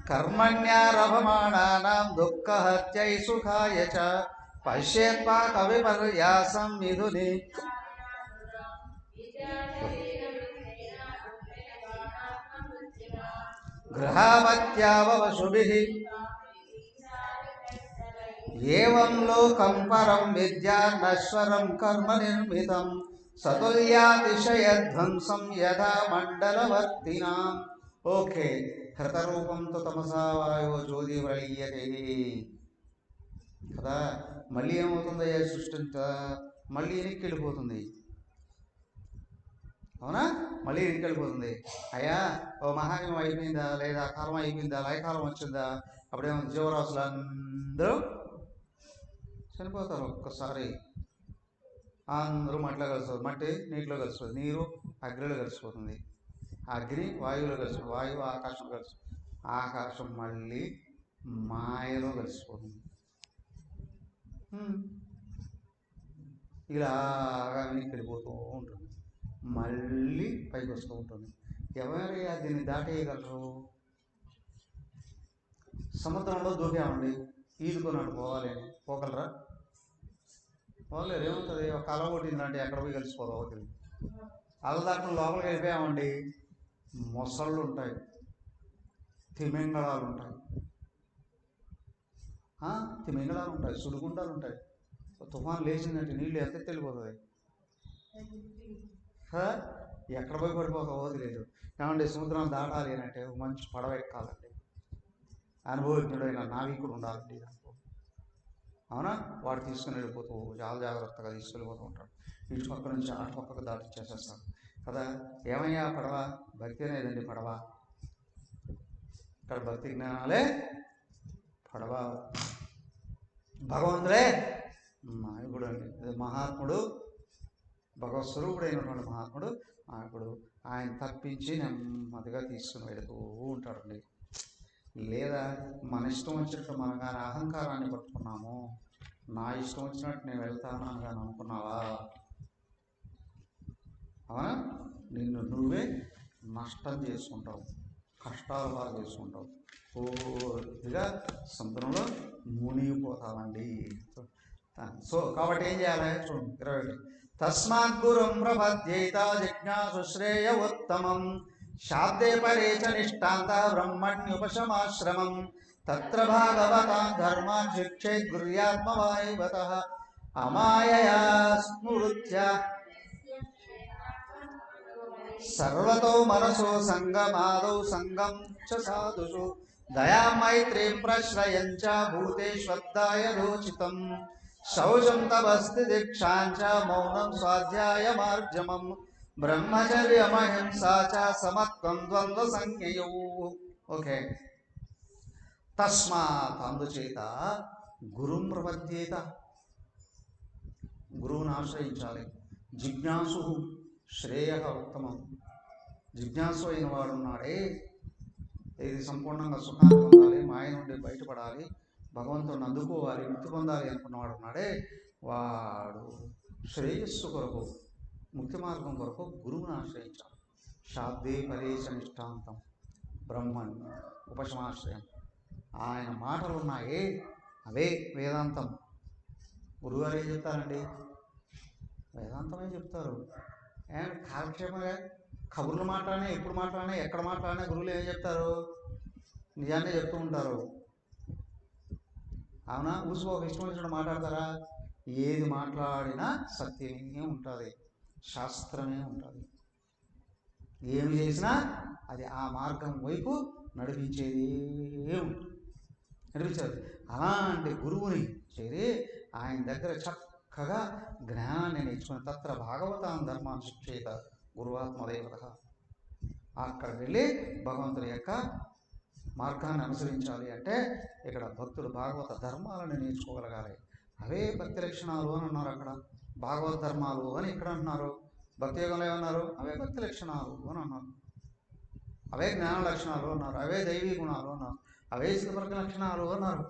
కర్మణ్యారభమాణానాం దుఃఖహత్యై సుఖాయ చ, పశ్యేత్పాక విపర్యాసం మిథుని గృహావత్యావశుభిః. ఏవం లోకం పరం విద్యా నశ్వరం కర్మ నిర్మితం, సతుల్యాతిశయధ్వంసం యథా మండలవర్తినాం. ఓకే, హృతరూపంతో తమసా వాయో జ్యోతి ప్రలీయతే కదా. మళ్ళీ ఏమవుతుందయ్యా సృష్టి అంతా? మళ్ళీ వెనక్కి వెళ్ళిపోతుంది, అవునా? మళ్ళీ వెనక్కి వెళ్ళిపోతుంది. అయ్యా, ఓ మహాయుగం అయిపోయిందా, లేదా కాలం అయిపోయిందా, లయకాలం వచ్చిందా, అప్పుడేమో జీవరాశులు అందరూ చనిపోతారు ఒక్కసారి. అందరూ మట్టిలో కలిసిపోతుంది, మట్టి నీటిలో కలిసిపోతుంది, నీరు అగ్నిలో కలిసిపోతుంది, అగ్ని వాయువులో కలిసిపోతుంది, వాయువు ఆకాశం కలిసిపోతుంది, ఆకాశం మళ్ళీ మాయలో కలిసిపోతుంది. ఇలాగా వెనక్కి వెళ్ళిపోతూ ఉంటుంది, మళ్ళీ పైకి వస్తూ ఉంటుంది. ఎవరైనా దీన్ని దాటేయగలరు? సముద్రంలో దూకామండి, ఈదుకున్నాడు పోవాలి అని, పోగలరా? పోలేరు. ఏమవుతుంది? ఒక అల కొట్టిందంటే ఎక్కడ పోయి కలిసిపోతావో తెలియదు. అల దాటం లోపలికి వెళ్ళిపోయామండి, మొసళ్ళు ఉంటాయి, తిమింగళాలు ఉంటాయి, తిమింగళాలు ఉంటాయి, సుడిగుండాలు ఉంటాయి. తుఫాను లేచిందంటే నీళ్ళు ఎంత వెళ్ళిపోతుంది, ఎక్కడ పోయి పడిపోతావో తెలియదు. ఏమంటే సముద్రం దాటాలి అని అంటే మంచి పడవ ఎక్కాలండి, అనుభవజ్ఞుడైన నావికుడు ఉండాలండి దాంట్లో, అవునా? వాడు తీసుకుని వెళ్ళిపోతూ చాలా జాగ్రత్తగా తీసుకెళ్ళిపోతూ ఉంటాడు, ఇటు పక్క నుంచి అటు పక్కకు దాటి చేసేస్తాడు కదా. ఏమయ్యా పడవ? భక్తి అనేదండి పడవ. ఇక్కడ భక్తి జ్ఞానాలే పడవ, భగవంతుడే నాయకుడు అండి. మహాత్ముడు, భగవత్ స్వరూపుడైనటువంటి మహాత్ముడు నాయకుడు. ఆయన తప్పించి నెమ్మదిగా తీసుకుని వెళుతూ ఉంటాడండి. లేదా మన ఇష్టం వచ్చినట్టు మనం కానీ అహంకారాన్ని పట్టుకున్నాము, నా ఇష్టం వచ్చినట్టు నేను వెళ్తాను అని కానీ అనుకున్నావా, అవునా? నిన్ను నువ్వే నష్టం చేసుకుంటావు, కష్టాలు బాగా చేసుకుంటావు, పూర్తిగా సముద్రంలో మునిగిపోతామండి. సో కాబట్టి ఏం చేయాలి? చూడండి 21. తస్మాత్ గురుం ప్రపద్యేత జిజ్ఞాసు శ్రేయ ఉత్తమం శాబ్దే పరే చ నిష్టాంత బ్రహ్మణ్యుపశమాశ్రమం తత్ర భాగవతాం ధర్మాన్ శిక్షేత్ గుర్యాత్మవాయువతః అమాయయా స్మృత్య సర్వతో మనసో సంగమాదౌ సంగం చ సాధుషు దయా మైత్రీం ప్రశ్రయం చ భూతేష్వద్దాయ రోచితం శౌచం తపస్తి దీక్షాంచ మౌనం స్వాధ్యాయ మార్జమం బ్రహ్మచర్యమహింసా చ సమత్వం ద్వంద్వ సంజ్ఞయౌ. ఓకే. తస్మాత్ అందుచేత గురుం ప్రపద్యేత, గురువుని ఆశ్రయించాలి. జిజ్ఞాసు శ్రేయ ఉత్తమం, జిజ్ఞాసు అయిన వాడు ఉన్నాడే, ఇది సంపూర్ణంగా సుఖాన్ని పొందాలి, మాయ నుండి బయటపడాలి, భగవంతుడిని అందుకోవాలి, ముక్తి పొందాలి అనుకున్నవాడు ఉన్నాడే, వాడు శ్రేయస్సు కొరకు, ముక్తి మార్గం కొరకు గురువుని ఆశ్రయించాలి. శాబ్దే పరేశ నిష్టాంతం బ్రహ్మన్ ఉపశమాశ్రయం. ఆయన మాటలు ఉన్నాయే అవే వేదాంతం. గురువుగారు ఏం చెప్తారండి? వేదాంతమే చెప్తారు. కాలక్షేపంగా కబుర్లు మాట్లాడినా, ఎప్పుడు మాట్లాడినా, ఎక్కడ మాట్లాడినా గురువులు ఏం చెప్తారు? నిజాన్ని చెప్తూ ఉంటారు. అవునా? ఊసుకోక ఇష్టం వచ్చినట్టు మాట్లాడతారా? ఏది మాట్లాడినా సత్యమే ఉంటుంది, శాస్త్రమే ఉంటుంది. ఏమి చేసినా అది ఆ మార్గం వైపు నడిపించేది నడిపించారు. అలాంటి గురువుని చేరి ఆయన దగ్గర చక్కగా జ్ఞానాన్ని నేర్చుకుని తత్ర భాగవతాన్ ధర్మాన్ని శిక్షేత గురువాత్మదేవత, అక్కడ వెళ్ళి భగవంతుని యొక్క మార్గాన్ని అనుసరించాలి. అంటే ఇక్కడ భక్తుడు భాగవత ధర్మాలను నేర్చుకోగలగాలి. అవే భక్తి లక్షణాలు అని అన్నారు అక్కడ, భాగవత ధర్మాలు అని ఇక్కడ అంటున్నారు. భక్తి యోగంలో ఏమన్నారు? అవే భక్తి లక్షణాలు అని అన్నారు, అవే జ్ఞాన లక్షణాలు అన్నారు, అవే దైవీ గుణాలు అన్నారు, అవే సిద్ధవర్గ లక్షణాలు అన్నారు.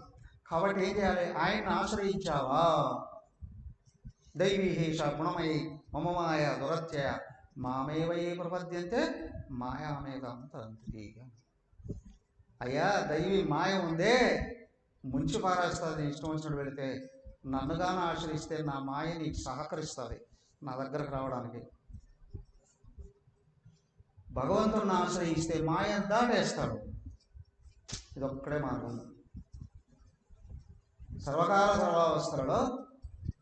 కాబట్టి ఏం చేయాలి? ఆయన్ని ఆశ్రయించావా? దైవీహేష గుణమయీ మమ మాయ దురత్యయ మామేవై ప్రపద్యంతే మాయామేకం తరంతి. అయ్యా, దైవీ మాయ ఉందే, ముంచి పారేస్తుంది ఇష్టం వచ్చినట్టు వెళితే. నన్నుగానే ఆశ్రయిస్తే నా మాయ నీకు సహకరిస్తుంది నా దగ్గరకు రావడానికి. భగవంతుడిని ఆశ్రయిస్తే మాయ దాటేస్తాడు. ఇదొక్కడే మార్గం. సర్వకాల సర్వావస్థలలో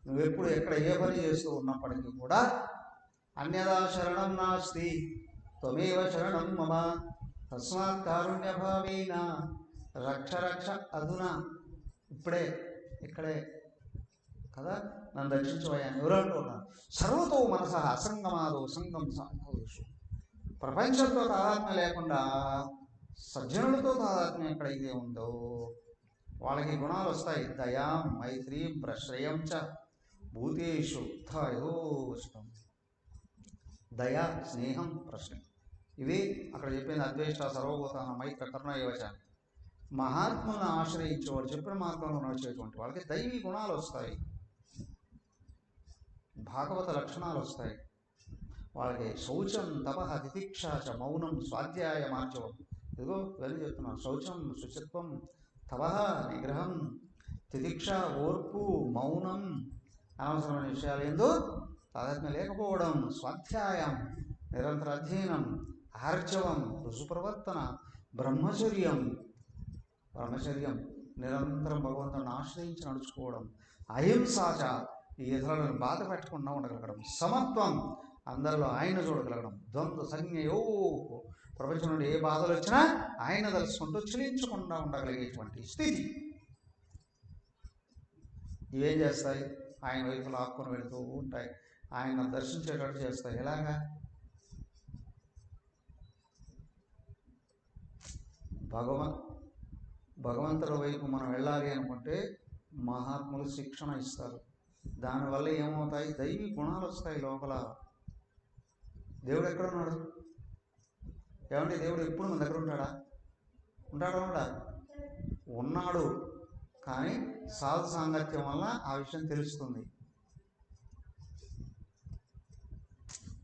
నువ్వెప్పుడు ఎక్కడ ఏ పని చేస్తూ ఉన్నప్పటికీ కూడా అన్యదా శరణం నాస్తి త్వమేవ శరణం మమ తస్మాత్ కారుణ్య భావేన రక్ష రక్ష అధునా. ఇప్పుడే ఇక్కడే కదా నన్ను రక్షించవయ్యాను ఎవరు అంటున్నారు? సర్వతో మనస అసంగమాదో సంగం సాధుషు. ప్రపంచంతో తాదాత్మ్యం లేకుండా సజ్జనులతో తాదాత్మ్యం ఎక్కడైతే ఉందో వాళ్ళకి గుణాలు వస్తాయి. దయాం మైత్రీం ప్రశ్రయం చ భూతేషు థయోష్టం. దయ, స్నేహం, ప్రశ్రయం, ఇవి అక్కడ చెప్పింది. అద్వేష్ట సర్వభూతాన మైత్ర కరుణ యోచ. మహాత్ములను ఆశ్రయించేవాడు చెప్పిన మార్గంలో నడిచేటువంటి వాళ్ళకి దైవీ గుణాలు వస్తాయి, భాగవత లక్షణాలు వస్తాయి. వాళ్ళకి శౌచం తపః తితిక్ష చ మౌనం స్వాధ్యాయ మార్జవం. ఇదిగో వెళ్ళి చెప్తున్నాను. శౌచం శుచిత్వం, తపః నిగ్రహం, తితిక్ష ఓర్పు, మౌనం, అనవసరమైన విషయాలు ఏందో తాదాత్మ్యం లేకపోవడం, స్వాధ్యాయం నిరంతర అధ్యయనం, ఆర్జవం రుజుప్రవర్తన, బ్రహ్మచర్యం నిరంతరం భగవంతుని ఆశ్రయించి నడుచుకోవడం, అహింసాచ ఈ ఇతరులను బాధ పెట్టకుండా ఉండగలగడం, సమత్వం అందరిలో ఆయన చూడగలగడం, ద్వంద్వ సంజ్ఞయో ప్రపంచం నుండి ఏ బాధలు వచ్చినా ఆయన తలుచుకుంటూ చెలించకుండా ఉండగలిగేటువంటి స్థితి. ఇవేం చేస్తాయి? ఆయన వైపు లాక్కొని వెళుతూ ఉంటాయి, ఆయన దర్శించేటట్టు చేస్తాయి. ఎలాగా? భగవంతుడి వైపు మనం వెళ్ళాలి అనుకుంటే మహాత్ములు శిక్షణ ఇస్తారు. దానివల్ల ఏమవుతాయి? దైవీ గుణాలు వస్తాయి లోపల. దేవుడు ఎక్కడున్నాడు? ఏమంటే దేవుడు ఎప్పుడు మన దగ్గర ఉంటాడా? ఉంటాడా? ఉన్నాడు, కానీ సాధు సాంగత్యం వల్ల ఆ విషయం తెలుస్తుంది.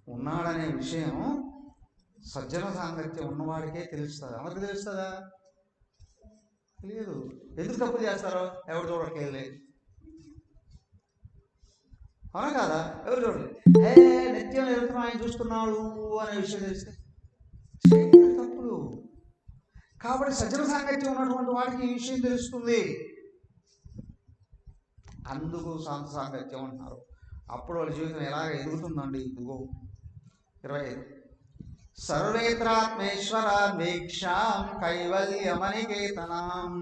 ఉన్నాడనే విషయం సజ్జన సాంగత్యం ఉన్నవాడికే తెలుస్తుంది. అందరికి తెలుస్తుందా? తెలియదు. ఎందుకు తప్పు చేస్తారో ఎవరు చూడట్లేదు. అవునా కాదా? ఎవరు చూడలేదు. నిత్యం వెళ్తున్నా ఆయన చూస్తున్నాడు అనే విషయం తెలిస్తే తప్పులు. కాబట్టి సజ్జన సాంగత్యం ఉన్నటువంటి వాడికి ఈ విషయం తెలుస్తుంది. అందుకు శాంత సాంగత్యం అంటున్నారు. అప్పుడు వాళ్ళ జీవితం ఎలాగ ఎదుగుతుందండి. ఇదిగో 25 సర్వేత్రాత్మేశ్వరాన్వేక్షాం కైవల్యమనికేతనాం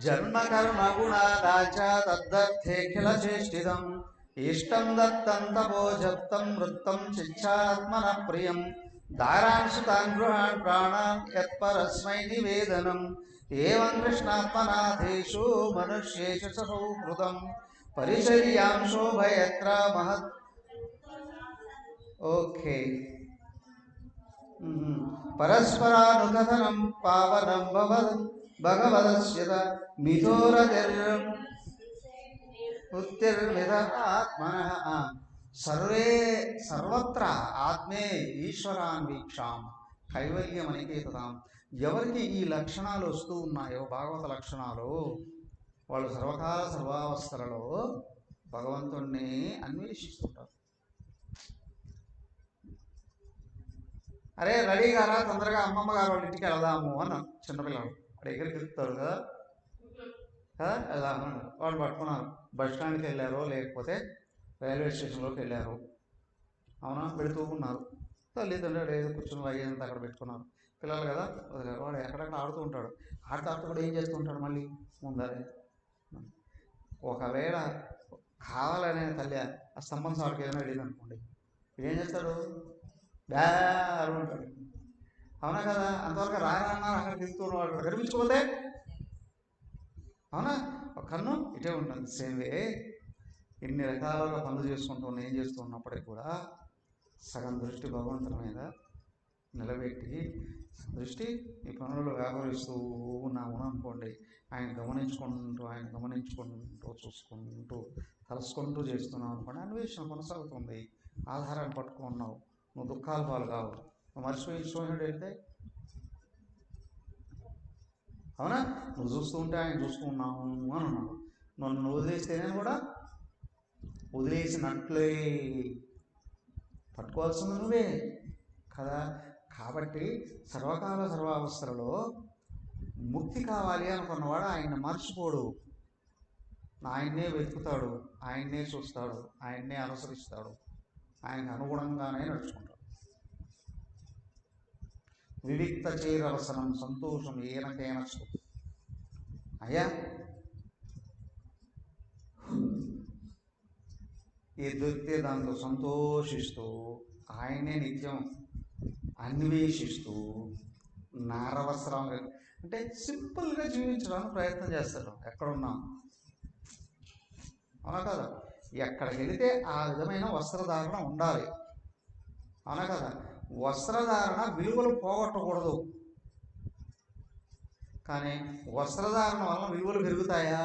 జన్మకర్మగుణాదాచ తద్దర్థేఖిల చేష్టిదం ఇష్టం దత్తం తపో జప్తం వృత్తం చిచ్ఛాత్మన ప్రియం దారాన్ సుతాన్ గృహాన్ ప్రాణాన్ యత్పరస్మై నివేదనం ఏవం కృష్ణాత్మనాథేషు మనుష్యేషు సౌహృదం పరిచర్యాం శోభయత్ర మహత్. ఓకే. పరస్పరానుకథనం పావనం భగవదస్య మిథోరతిర్మిథ ఆత్మనః సర్వత్ర ఆత్మే ఈశ్వరాన్వీక్షాం కైవల్యమనికేతతాం. ఎవరికి ఈ లక్షణాలు వస్తూ ఉన్నాయో, భాగవత లక్షణాలు, వాళ్ళు సర్వకాల సర్వావస్థలలో భగవంతుణ్ణి అన్వేషిస్తుంటారు. అరే రెడీ గారా, తొందరగా అమ్మమ్మ గారు వాళ్ళ ఇంటికి వెళదాము అన్నాను. చిన్నపిల్లలు దగ్గరికి వెళ్తారు కదా, వెళ్దాము. వాళ్ళు పట్టుకున్నారు. బస్ స్టాండ్కి వెళ్ళారో లేకపోతే రైల్వే స్టేషన్లోకి వెళ్ళారు. అవునా, వెళుతూ ఉన్నారు. తల్లిదండ్రులు ఏదో కూర్చొని అయ్యేంత అక్కడ పెట్టుకున్నారు. పిల్లలు కదా వదిలేరు. వాడు ఎక్కడెక్కడ ఆడుతూ ఉంటాడు. ఆడుతూ కూడా ఏం చేస్తూ ఉంటాడు మళ్ళీ ముందరే. ఒకవేళ కావాలనే తల్లి ఆ స్తంభం సాటుకు ఏదైనా వెళ్ళింది అనుకోండి, ఏం చేస్తాడు? బ్యారు ఉంటాడు. అవునా కదా? అంతవరకు రాయన్నా అక్కడ తిరుగుతున్నవాడు కనిపించకపోతే, అవునా, ఒక కన్ను ఇటే ఉంటుంది. సేమ్ వే ఇన్ని రకాలుగా పనులు చేసుకుంటూ ఏం చేస్తూ ఉన్నప్పటికీ కూడా సగం దృష్టి భగవంతుని మీద నిలబెట్టి దృష్టి ఈ పనులలో వ్యవహరిస్తూ ఉన్నాము అనుకోండి. ఆయన గమనించుకుంటూ చూసుకుంటూ కలుసుకుంటూ చేస్తున్నావు అనుకోండి, అన్వేషణ కొనసాగుతుంది. ఆధారాన్ని పట్టుకున్నావు, నువ్వు దుఃఖాలు పాలు కావు. మర్చిపోయినట్టు వెళ్తే, అవునా, నువ్వు చూస్తూ ఉంటే ఆయన చూస్తూ ఉన్నాము అని ఉన్నాడు. నన్ను వదిలేస్తేనే కూడా వదిలేసినట్లే. పట్టుకోవాల్సింది నువ్వే కదా. కాబట్టి సర్వకాల సర్వావస్థలలో ముక్తి కావాలి అనుకున్నవాడు ఆయన మర్చిపోడు. ఆయన్నే వెతుకుతాడు, ఆయన్నే చూస్తాడు, ఆయన్నే అనుసరిస్తాడు, ఆయనకు అనుగుణంగానే నడుచుకుంటాడు. వివిక్త చేరవసనం సంతోషం ఏనకైనా అయ్యా, ఈ దొరికితే దాంతో సంతోషిస్తూ ఆయనే నిత్యం అన్వేషిస్తూ నారవసరం అంటే సింపుల్గా జీవించడానికి ప్రయత్నం చేస్తాడు. ఎక్కడున్నాం, అవునా కదా? ఎక్కడికి వెళితే ఆ విధమైన వస్త్రధారణ ఉండాలి. అవునా కదా? వస్త్రధారణ విలువలు పోగొట్టకూడదు. కానీ వస్త్రధారణ వలన విలువలు పెరుగుతాయా?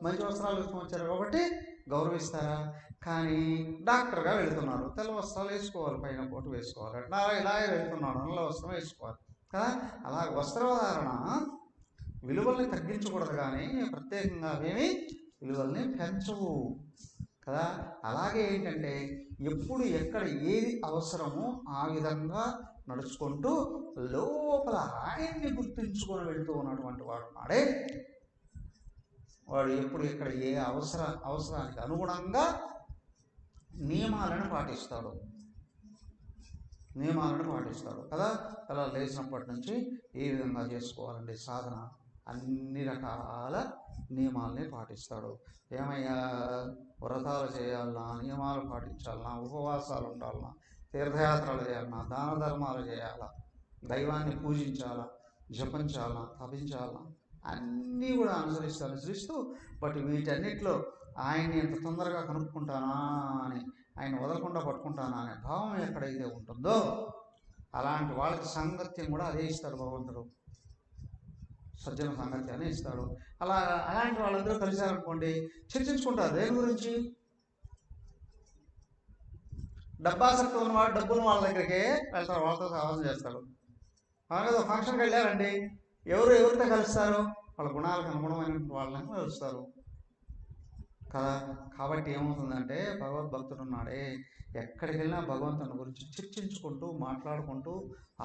మంచి వస్త్రాలు వేసుకొచ్చారు కాబట్టి గౌరవిస్తారా? కానీ డాక్టర్గా వెళుతున్నారు, తెల్ల వస్త్రాలు వేసుకోవాలి, పైన కోటు వేసుకోవాలి. అట్లా ఇలాగే వెళుతున్నాడు, నల్ల వస్త్రం వేసుకోవాలి కదా. అలా వస్త్రధారణ విలువల్ని తగ్గించకూడదు, కానీ ప్రత్యేకంగా అవేమి విలువల్ని పెంచవు కదా. అలాగే ఏంటంటే ఎప్పుడు ఎక్కడ ఏది అవసరమో ఆ విధంగా నడుచుకుంటూ లోపల ఆయన్ని గుర్తించుకొని వెళుతూ ఉన్నటువంటి వాడు నాడే వాడు ఎప్పుడు ఎక్కడ ఏ అవసరానికి అనుగుణంగా నియమాలను పాటిస్తాడు కదా. అలా లేచినప్పటి నుంచి ఏ విధంగా చేసుకోవాలండి సాధన, అన్ని రకాల నియమాలని పాటిస్తాడు. ఏమయ్యా, వ్రతాలు చేయాలన్నా, నియమాలు పాటించాలన్నా, ఉపవాసాలు ఉండాలన్నా, తీర్థయాత్రలు చేయాలన్నా, దాన ధర్మాలు చేయాలా, దైవాన్ని పూజించాలా, జపించాలా, తపించాలా, అన్నీ కూడా అనుసరిస్తూ బట్ వీటన్నిటిలో ఆయన్ని ఎంత తొందరగా కనుక్కుంటానా అని, ఆయన వదలకుండా పట్టుకుంటానా అనే భావం ఎక్కడైతే ఉంటుందో అలాంటి వాళ్ళకి సాంగత్యం కూడా అదే ఇస్తాడు భగవంతుడు. సజ్జన సాంగత్యాన్ని ఇస్తాడు. అలాంటి వాళ్ళందరూ కలిశారనుకోండి, చర్చించుకుంటారు దేని గురించి. డబ్బాసక్తి ఉన్నవాడు డబ్బులు వాళ్ళ దగ్గరికి వెళ్తారు, వాళ్ళతో సహవాసం చేస్తాడు. అలాగే ఫంక్షన్కి వెళ్ళారండి, ఎవరితో కలుస్తారు, వాళ్ళ గుణాలకు అనుగుణమైన వాళ్ళని కలుస్తారు కదా. కాబట్టి ఏమవుతుందంటే భగవద్భక్తుడు ఉన్నాడే, ఎక్కడికి వెళ్ళినా భగవంతుని గురించి చర్చించుకుంటూ, మాట్లాడుకుంటూ,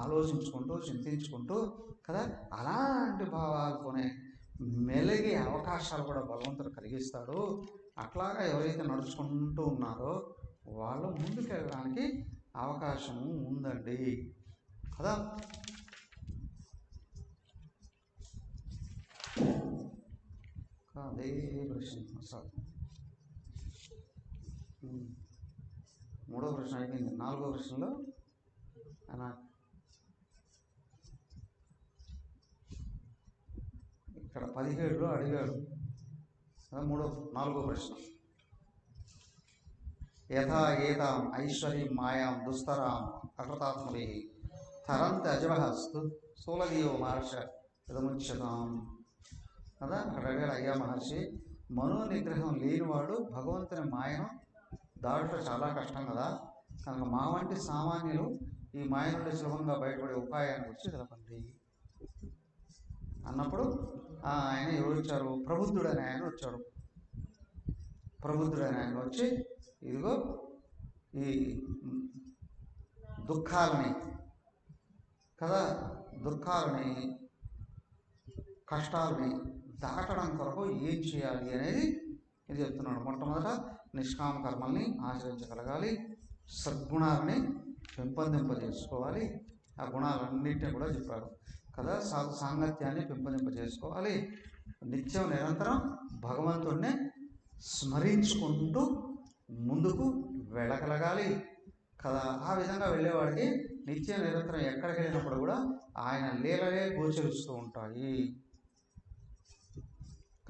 ఆలోచించుకుంటూ, చింతించుకుంటూ కదా, అలాంటి భావాలతోనే మెలిగే అవకాశాలు కూడా భగవంతుడు కలిగిస్తాడు. అట్లాగా ఎవరైతే నడుచుకుంటూ ఉన్నారో వాళ్ళు ముందుకు వెళ్ళడానికి అవకాశం ఉందండి కదా. అదే ప్రశ్న సార్, మూడో ప్రశ్న అయిపోయింది. నాలుగో ప్రశ్నలో ఇక్కడ 17లో అడిగాడు. నాలుగో ప్రశ్న, యథా ఏతాం ఐశ్వర్యం మాయాం దుస్తరాం అకృతాత్మభి తరంత అజవహస్తు స్థూలదీయో మహర్ష ఇదముచ్యతాం కదా. అక్కడ అడిగాడు, అయ్యా మహర్షి, మనోనిగ్రహం లేనివాడు భగవంతుని మాయను దాడుట చాలా కష్టం కదా, కనుక మా వంటి సామాన్యులు ఈ మాయ నుండి సులభంగా బయటపడే ఉపాయాన్ని గురించి తెలపండి అన్నప్పుడు ఆయన ఎవరు ప్రబుద్ధుడు అని ఆయన వచ్చాడు. ప్రబుద్ధుడైన ఆయన వచ్చి, ఇదిగో ఈ దుఃఖాలని కదా, దుఃఖాలని కష్టాలని దాటడం కొరకు ఏం చేయాలి అనేది ఇది చెప్తున్నాడు. మొట్టమొదట నిష్కామ కర్మల్ని ఆచరించగలగాలి, సద్గుణాలని పెంపొందింపజేసుకోవాలి. ఆ గుణాలన్నింటినీ కూడా చెప్పాడు కదా. సాంగత్యాన్ని పెంపొందింపజేసుకోవాలి, నిత్యం నిరంతరం భగవంతుడిని స్మరించుకుంటూ ముందుకు వెళ్ళగలగాలి కదా. ఆ విధంగా వెళ్ళేవాడికి నిత్యం నిరంతరం ఎక్కడికి వెళ్ళినప్పుడు కూడా ఆయన లీలలే గోచరిస్తూ ఉంటాయి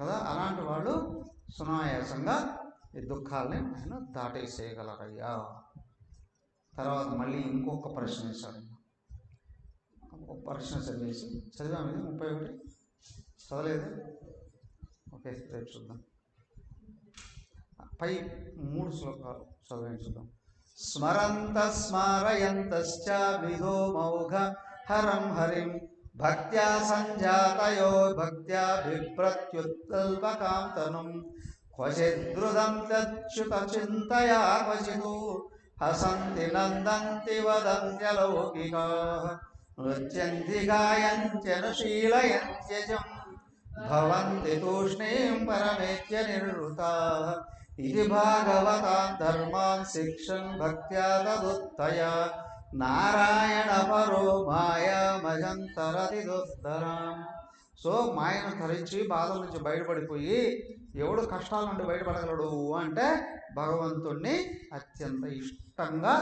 కదా. అలాంటి వాళ్ళు సునాయాసంగా ఈ దుఃఖాలని ఆయన దాటేసేయగలరయ్యా. తర్వాత మళ్ళీ ఇంకొక ప్రశ్న వేశాడు. ఒక ప్రశ్న చదివాము, ఇది 31 చదవలేదు. ఓకే, రేపు చూద్దాం. పై 3 శ్లోకాలు చదివి చూద్దాం. స్మరంత స్మారయంతశ్చ విధో మౌఘ హరం హరిం భక్త్యా సంజాతయో భక్త్యా బిభ్రత్యుత్కల్పకాంతనం క్వచిదృదం తచ్యుత చింతయా క్వచిదు హసంతి నందంతి వదంత్యలౌకికాః నృత్యంతి గాయంత్యనుశీలయంత్యజం భవంతి తూష్ణీం పరమేత్య నిర్వృతాః ఇది భాగవతాన్ ధర్మాన్ శిక్షన్ భక్త్యా తదుత్తయా నారాయణ పరో మాయామజంతరతి దుస్తరాం. సో మాయను ధరించి బాధల నుంచి బయటపడిపోయి ఎవడు కష్టాల నుండి బయటపడగలడు అంటే భగవంతుణ్ణి అత్యంత ఇష్టంగా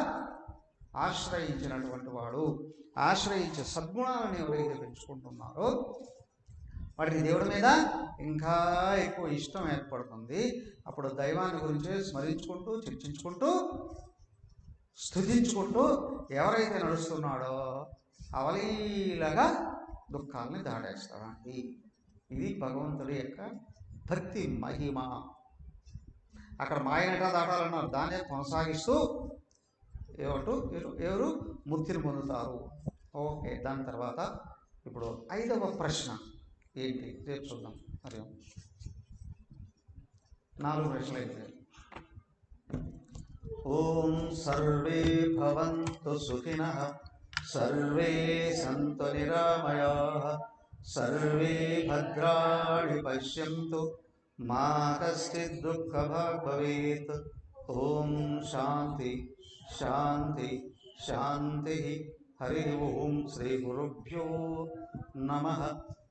ఆశ్రయించినటువంటి వాడు. ఆశ్రయించే సద్గుణాలను ఎవరైతే పెంచుకుంటున్నారో వాటికి దేవుడి మీద ఇంకా ఎక్కువ ఇష్టం ఏర్పడుతుంది. అప్పుడు దైవాన్ని గురించి స్మరించుకుంటూ, చర్చించుకుంటూ, స్తుతించుకుంటూ ఎవరైతే నడుస్తున్నాడో అవలీలగా దుఃఖాలని దాటేస్తాడండి. ఇది భగవంతుడి యొక్క భక్తి మహిమ. అక్కడ మాయనటా దాటాలన్నారు, దాన్ని కొనసాగిస్తూ ఎవరు ముక్తిని పొందుతారు. ఓకే, దాని తర్వాత ఇప్పుడు 5వ ప్రశ్న ఏంటి రేపు చూద్దాం. మరి 4 ప్రశ్నలు అయితే, ఓం సర్వే భవంతు సుఖినః సర్వే సంతు నిరామయాః సర్వే భద్రాణి పశ్యంతు మా కశ్చిద్ దుఃఖభాగ్ భవేత్. ఓం శాంతి శాంతి శాంతి. హరి ఓం. శ్రీ గురుభ్యో నమః.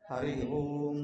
హరి ఓం.